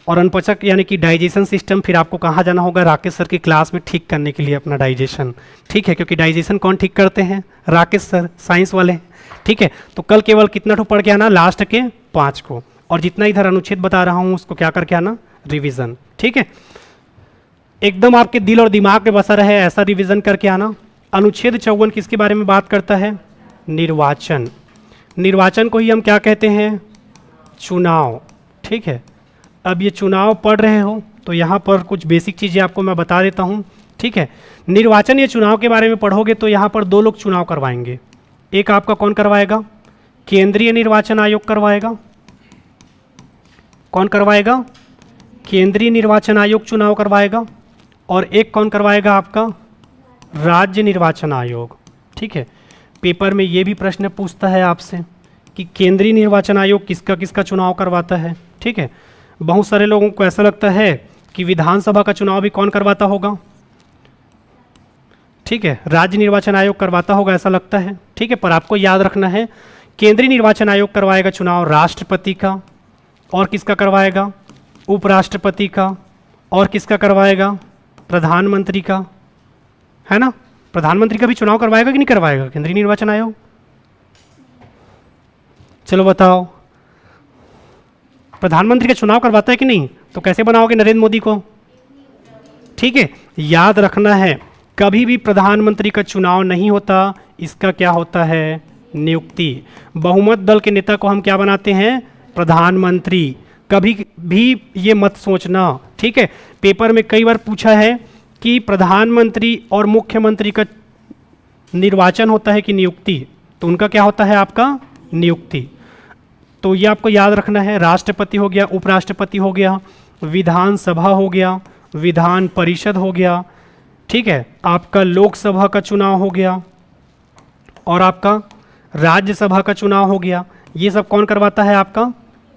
और अनपचक यानी कि डाइजेशन सिस्टम, फिर आपको कहाँ जाना होगा? राकेश सर की क्लास में ठीक करने के लिए अपना डाइजेशन, ठीक है। क्योंकि डाइजेशन कौन ठीक करते हैं? राकेश सर, साइंस वाले, ठीक है। तो कल केवल कितना ठो पढ़ के आना? लास्ट के 5 को। और जितना इधर अनुच्छेद बता रहा हूँ उसको क्या करके आना? रिवीजन, ठीक है। एकदम आपके दिल और दिमाग में बसा रहे ऐसा रिवीजन करके आना। अनुच्छेद 54 किसके बारे में बात करता है? निर्वाचन। निर्वाचन को ही हम क्या कहते हैं? चुनाव, ठीक है। अब ये चुनाव पढ़ रहे हो तो यहाँ पर कुछ बेसिक चीज़ें आपको मैं बता देता हूँ, ठीक है। निर्वाचन या चुनाव के बारे में पढ़ोगे तो यहाँ पर 2 लोग चुनाव करवाएंगे। एक आपका कौन करवाएगा? केंद्रीय निर्वाचन आयोग करवाएगा। कौन करवाएगा? केंद्रीय निर्वाचन आयोग चुनाव करवाएगा। और एक कौन करवाएगा? आपका राज्य निर्वाचन आयोग, ठीक है। पेपर में ये भी प्रश्न पूछता है आपसे कि केंद्रीय निर्वाचन आयोग किसका किसका चुनाव करवाता है, ठीक है। बहुत सारे लोगों को ऐसा लगता है कि विधानसभा का चुनाव भी कौन करवाता होगा, ठीक है, राज्य निर्वाचन आयोग करवाता होगा ऐसा लगता है, ठीक है। पर आपको याद रखना है केंद्रीय निर्वाचन आयोग करवाएगा चुनाव राष्ट्रपति का, और किसका करवाएगा? उपराष्ट्रपति का, और किसका करवाएगा? प्रधानमंत्री का, है ना। प्रधानमंत्री का भी चुनाव करवाएगा कि नहीं करवाएगा केंद्रीय निर्वाचन आयोग? चलो बताओ, प्रधानमंत्री का चुनाव करवाता है कि नहीं? तो कैसे बनाओगे नरेंद्र मोदी को? ठीक है, याद रखना है कभी भी प्रधानमंत्री का चुनाव नहीं होता, इसका क्या होता है, नियुक्ति। बहुमत दल के नेता को हम क्या बनाते हैं, प्रधानमंत्री। कभी भी ये मत सोचना, ठीक है, पेपर में कई बार पूछा है कि प्रधानमंत्री और मुख्यमंत्री का निर्वाचन होता है कि नियुक्ति, तो उनका क्या होता है आपका, नियुक्ति। तो ये आपको याद रखना है। राष्ट्रपति हो गया, उपराष्ट्रपति हो गया, विधानसभा हो गया, विधान परिषद हो गया, ठीक है, आपका लोकसभा का चुनाव हो गया और आपका राज्यसभा का चुनाव हो गया। ये सब कौन करवाता है, आपका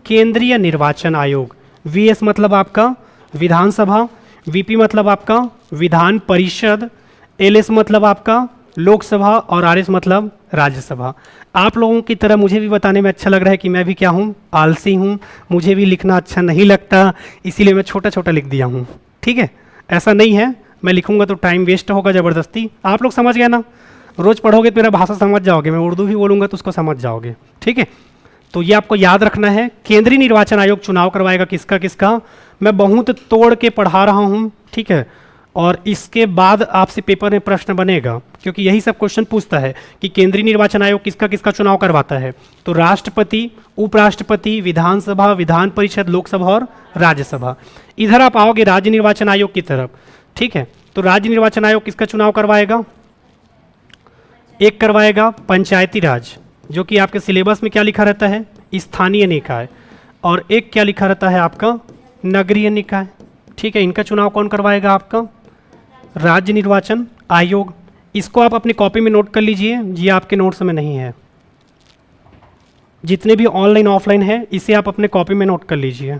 केंद्रीय निर्वाचन आयोग। वीएस मतलब आपका विधानसभा, वीपी मतलब आपका विधान परिषद, एलएस मतलब आपका लोकसभा और आरएस मतलब राज्यसभा। आप लोगों की तरह मुझे भी बताने में अच्छा लग रहा है कि मैं भी क्या हूँ, आलसी हूँ, मुझे भी लिखना अच्छा नहीं लगता, इसीलिए मैं छोटा छोटा लिख दिया हूँ, ठीक है। ऐसा नहीं है, मैं लिखूंगा तो टाइम वेस्ट होगा ज़बरदस्ती। आप लोग समझ गए ना, रोज़ पढ़ोगे तो मेरा भाषा समझ जाओगे, मैं उर्दू भी बोलूँगा तो उसको समझ जाओगे, ठीक है। तो ये आपको याद रखना है, केंद्रीय निर्वाचन आयोग चुनाव करवाएगा किसका किसका। मैं बहुत तोड़ के पढ़ा रहा हूँ, ठीक है, और इसके बाद आपसे पेपर में प्रश्न बनेगा, क्योंकि यही सब क्वेश्चन पूछता है कि केंद्रीय निर्वाचन आयोग किसका किसका चुनाव करवाता है। तो राष्ट्रपति, उपराष्ट्रपति, विधानसभा, विधान परिषद, लोकसभा और राज्यसभा। इधर आप आओगे राज्य निर्वाचन आयोग की तरफ, ठीक है। तो राज्य निर्वाचन आयोग किसका चुनाव करवाएगा, एक करवाएगा पंचायती राज, जो कि आपके सिलेबस में क्या लिखा रहता है, स्थानीय निकाय, और एक क्या लिखा रहता है आपका, नगरीय निकाय, ठीक है। इनका चुनाव कौन करवाएगा, आपका राज्य निर्वाचन आयोग। इसको आप अपनी कॉपी में नोट कर लीजिए, ये आपके नोट्स में नहीं है, जितने भी ऑनलाइन ऑफलाइन है इसे आप अपने कॉपी में नोट कर लीजिए।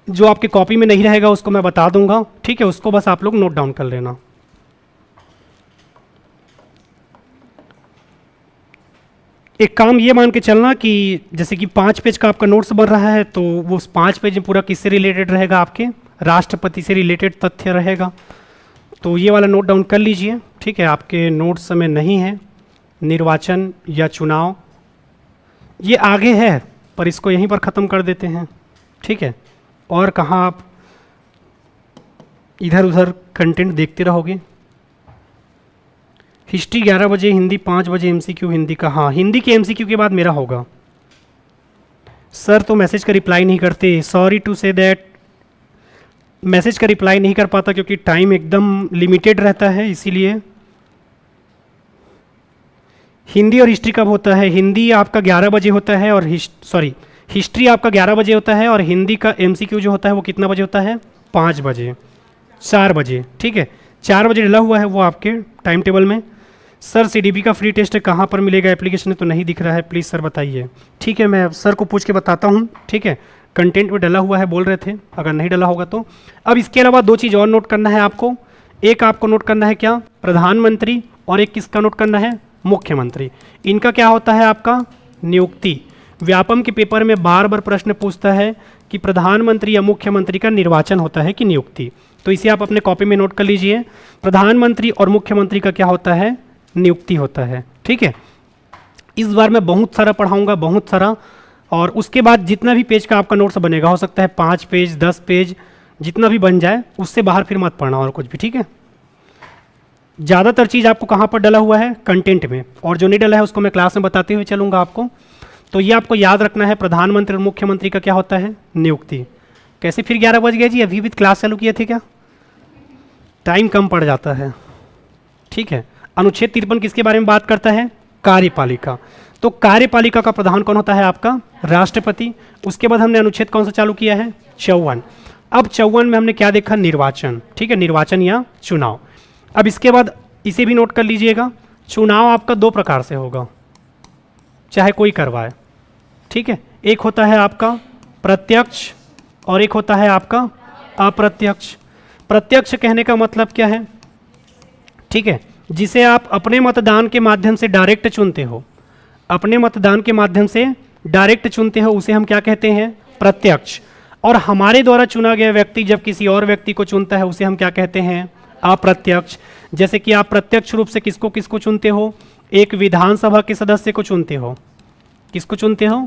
जो आपके कॉपी में नहीं रहेगा उसको मैं बता दूंगा, ठीक है, उसको बस आप लोग नोट डाउन कर लेना। एक काम ये मान के चलना कि जैसे कि 5 पेज का आपका नोट्स बन रहा है, तो वो 5 पेज में पूरा किससे रिलेटेड रहेगा, आपके राष्ट्रपति से रिलेटेड तथ्य रहेगा। तो ये वाला नोट डाउन कर लीजिए, ठीक है। आपके नोट्स में नहीं है निर्वाचन या चुनाव, ये आगे है पर इसको यहीं पर ख़त्म कर देते हैं, ठीक है। और कहाँ आप इधर उधर कंटेंट देखते रहोगे। हिस्ट्री 11 बजे, हिंदी 5 बजे, एमसीक्यू हिंदी का, हाँ हिंदी के एमसीक्यू के बाद मेरा होगा। सर तो मैसेज का रिप्लाई नहीं करते, sorry to say that, message का रिप्लाई नहीं कर पाता क्योंकि टाइम एकदम लिमिटेड रहता है, इसीलिए। हिंदी और हिस्ट्री कब होता है, हिंदी आपका 11 बजे होता है और हिस्ट्री आपका 11 बजे होता है, और हिंदी का एमसीक्यू जो होता है वो कितना बजे होता है, 5 बजे, 4 बजे, ठीक है। 4 बजे डला हुआ है वो आपके टाइम टेबल में। सर सीडीपी का फ्री टेस्ट कहाँ पर मिलेगा, एप्लीकेशन में तो नहीं दिख रहा है, प्लीज़ सर बताइए। ठीक है, मैं सर को पूछ के बताता हूँ, ठीक है। कंटेंट में डला हुआ है बोल रहे थे, अगर नहीं डला होगा तो। अब इसके अलावा 2 चीज़ और नोट करना है आपको। एक आपको नोट करना है क्या, प्रधानमंत्री, और एक किसका नोट करना है, मुख्यमंत्री। इनका क्या होता है आपका, नियुक्ति। व्यापम के पेपर में बार बार प्रश्न पूछता है कि प्रधानमंत्री या मुख्यमंत्री का निर्वाचन होता है कि नियुक्ति, तो इसे आप अपने कॉपी में नोट कर लीजिए। प्रधानमंत्री और मुख्यमंत्री का क्या होता है, नियुक्ति होता है, ठीक है। इस बार मैं बहुत सारा पढ़ाऊंगा, बहुत सारा, और उसके बाद जितना भी पेज का आपका नोट्स बनेगा, हो सकता है 5 पेज 10 पेज जितना भी बन जाए, उससे बाहर फिर मत पढ़ना और कुछ भी, ठीक है। ज़्यादातर चीज़ आपको कहाँ पर डला हुआ है, कंटेंट में, और जो नहीं डला है उसको मैं क्लास में बताते हुए चलूँगा आपको। तो ये आपको याद रखना है, प्रधानमंत्री और मुख्यमंत्री का क्या होता है, नियुक्ति। कैसे फिर 11 बज गए जी, अभी भी क्लास चालू किए थे क्या, टाइम कम पड़ जाता है, ठीक है। अनुच्छेद 53 किसके बारे में बात करता है, कार्यपालिका। तो कार्यपालिका का प्रधान कौन होता है, आपका राष्ट्रपति। उसके बाद हमने अनुच्छेद कौन सा चालू किया है, 54। अब 54 में हमने क्या देखा, निर्वाचन, ठीक है, निर्वाचन या चुनाव। अब इसके बाद इसे भी नोट कर लीजिएगा, चुनाव आपका 2 प्रकार से होगा, चाहे कोई करवाए, ठीक है। एक होता है आपका प्रत्यक्ष और एक होता है आपका अप्रत्यक्ष। प्रत्यक्ष कहने का मतलब क्या है, ठीक है, जिसे आप अपने मतदान के माध्यम से डायरेक्ट चुनते हो, अपने मतदान के माध्यम से डायरेक्ट चुनते हो, उसे हम क्या कहते हैं, प्रत्यक्ष। और हमारे द्वारा चुना गया व्यक्ति जब किसी और व्यक्ति को चुनता है, उसे हम क्या कहते हैं, अप्रत्यक्ष। जैसे कि आप प्रत्यक्ष रूप से किसको किसको चुनते हो, एक विधानसभा के सदस्य को चुनते हो, किसको चुनते हो,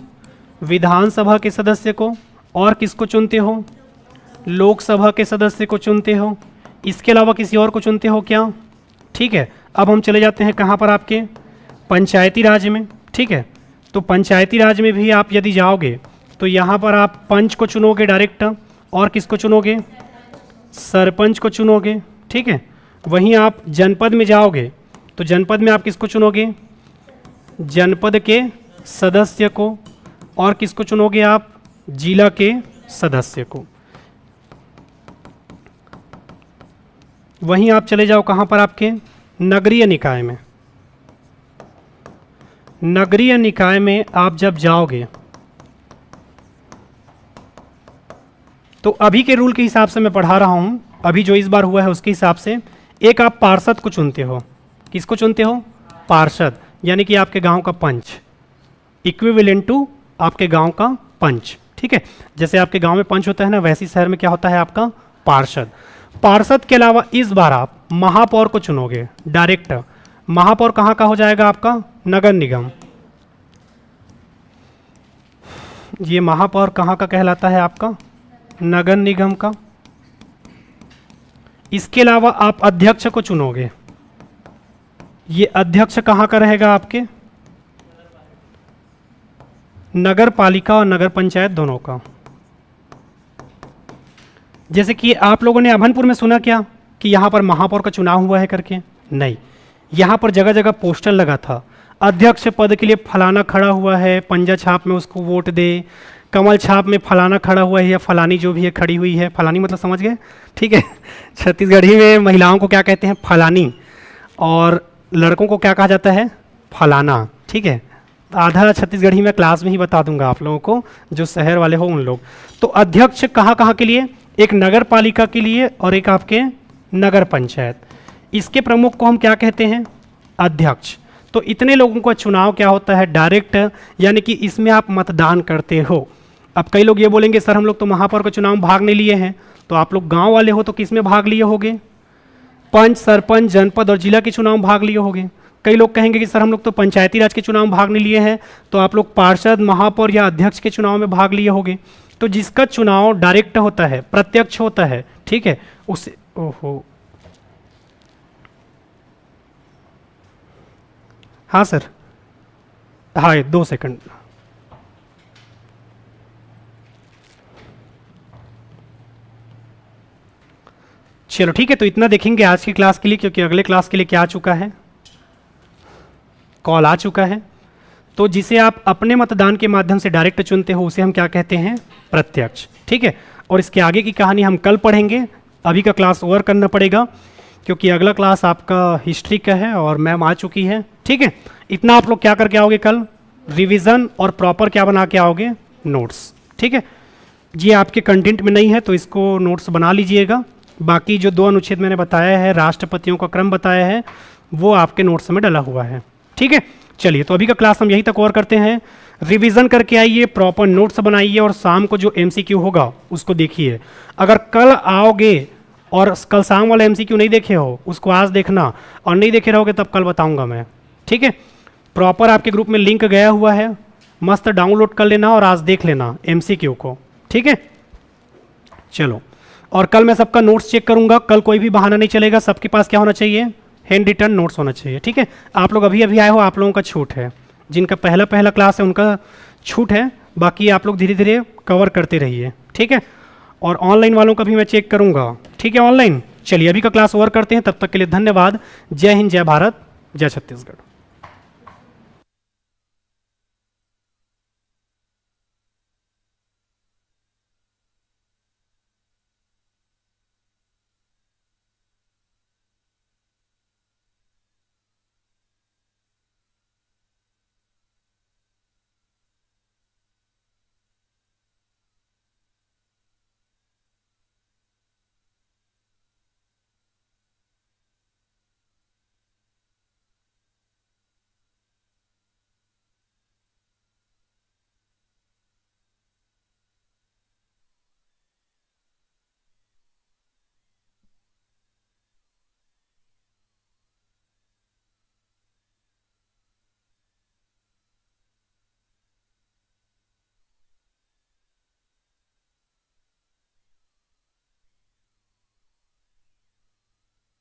विधानसभा के सदस्य को, और किसको चुनते हो, लोकसभा के सदस्य को चुनते हो, इसके अलावा किसी और को चुनते हो क्या? ठीक है, अब हम चले जाते हैं कहाँ पर आपके पंचायती राज में। ठीक है, तो पंचायती राज में भी आप यदि जाओगे तो यहाँ पर आप पंच को चुनोगे डायरेक्ट, और किसको चुनोगे? सरपंच को चुनोगे। ठीक है, वहीं आप जनपद में जाओगे तो जनपद में आप किसको चुनोगे? जनपद के सदस्य को, और किसको चुनोगे आप? जिला के सदस्य को। वहीं आप चले जाओ कहाँ पर आपके नगरीय निकाय में। नगरीय निकाय में आप जब जाओगे तो अभी के रूल के हिसाब से मैं पढ़ा रहा हूं, अभी जो इस बार हुआ है उसके हिसाब से एक आप पार्षद को चुनते हो। किसको चुनते हो? पार्षद, यानी कि आपके गांव का पंच, इक्विवेलेंट टू आपके गांव का पंच। ठीक है, जैसे आपके गांव में पंच होता है ना, वैसे शहर में क्या होता है आपका? पार्षद। पार्षद के अलावा इस बार आप महापौर को चुनोगे डायरेक्ट। महापौर कहाँ का हो जाएगा आपका? नगर निगम। ये महापौर कहाँ का कहलाता है आपका? नगर निगम का। इसके अलावा आप अध्यक्ष को चुनोगे। ये अध्यक्ष कहाँ का रहेगा आपके? नगर पालिका और नगर पंचायत दोनों का। जैसे कि आप लोगों ने अभनपुर में सुना क्या कि यहाँ पर महापौर का चुनाव हुआ है करके? नहीं, यहाँ पर जगह जगह पोस्टर लगा था, अध्यक्ष पद के लिए फलाना खड़ा हुआ है, पंजा छाप में उसको वोट दे, कमल छाप में फलाना खड़ा हुआ है या फलानी जो भी है खड़ी हुई है। फलानी मतलब समझ गए? ठीक है, छत्तीसगढ़ी में महिलाओं को क्या कहते हैं? फलानी, और लड़कों को क्या कहा जाता है? फलाना। ठीक है, आधा छत्तीसगढ़ी में क्लास में ही बता दूंगा आप लोगों को, जो शहर वाले हो उन लोग। तो अध्यक्ष कहाँ कहाँ के लिए? एक नगर पालिका के लिए और एक आपके नगर पंचायत। इसके प्रमुख को हम क्या कहते हैं? अध्यक्ष। तो इतने लोगों का चुनाव क्या होता है? डायरेक्ट, यानी कि इसमें आप मतदान करते हो। अब कई लोग ये बोलेंगे सर हम लोग तो महापौर का चुनाव में भाग नहीं लिए हैं, तो आप लोग गांव वाले हो तो किस में भाग लिए होगे? पंच, सरपंच, जनपद और जिला के चुनाव में भाग लिए होगे। कई लोग कहेंगे कि सर हम लोग तो पंचायती राज के चुनाव में भाग नहीं लिए हैं, तो आप लोग पार्षद, महापौर या अध्यक्ष के चुनाव में भाग लिए होगे। तो जिसका चुनाव डायरेक्ट होता है, प्रत्यक्ष होता है, ठीक है, उसे ओहो हाँ सर, हाँ 2 सेकंड। चलो ठीक है, तो इतना देखेंगे आज की क्लास के लिए, क्योंकि अगले क्लास के लिए क्या आ चुका है? कॉल आ चुका है। तो जिसे आप अपने मतदान के माध्यम से डायरेक्ट चुनते हो उसे हम क्या कहते हैं? प्रत्यक्ष। ठीक है, और इसके आगे की कहानी हम कल पढ़ेंगे। अभी का क्लास ओवर करना पड़ेगा क्योंकि अगला क्लास आपका हिस्ट्री का है और मैम आ चुकी है। ठीक है, इतना आप लोग क्या करके आओगे कल? रिवीजन और प्रॉपर क्या बना के आओगे? नोट्स। ठीक है, ये आपके कंटेंट में नहीं है तो इसको नोट्स बना लीजिएगा। बाकी जो 2 अनुच्छेद मैंने बताया है, राष्ट्रपतियों का क्रम बताया है, वो आपके नोट्स में डला हुआ है। ठीक है, चलिए तो अभी का क्लास हम यहीं तक कवर करते हैं। रिवीजन करके आइए, प्रॉपर नोट्स बनाइए और शाम को जो एमसीक्यू होगा उसको देखिए। अगर कल आओगे और कल शाम वाला एमसीक्यू नहीं देखे हो उसको आज देखना, और नहीं देखे रहोगे तब कल बताऊंगा मैं। ठीक है, प्रॉपर आपके ग्रुप में लिंक गया हुआ है, मस्त डाउनलोड कर लेना और आज देख लेना एमसीक्यू को। ठीक है, चलो, और कल मैं सबका नोट्स चेक करूंगा। कल कोई भी बहाना नहीं चलेगा, सबके पास क्या होना चाहिए? हैंड रिटन नोट्स होना चाहिए। ठीक है, आप लोग अभी अभी आए हो, आप लोगों का छूट है। जिनका पहला क्लास है उनका छूट है, बाकी आप लोग धीरे धीरे कवर करते रहिए। ठीक है, और ऑनलाइन वालों का भी मैं चेक करूंगा। ठीक है, ऑनलाइन। चलिए अभी का क्लास ओवर करते हैं, तब तक के लिए धन्यवाद। जय हिंद, जय भारत, जय छत्तीसगढ़।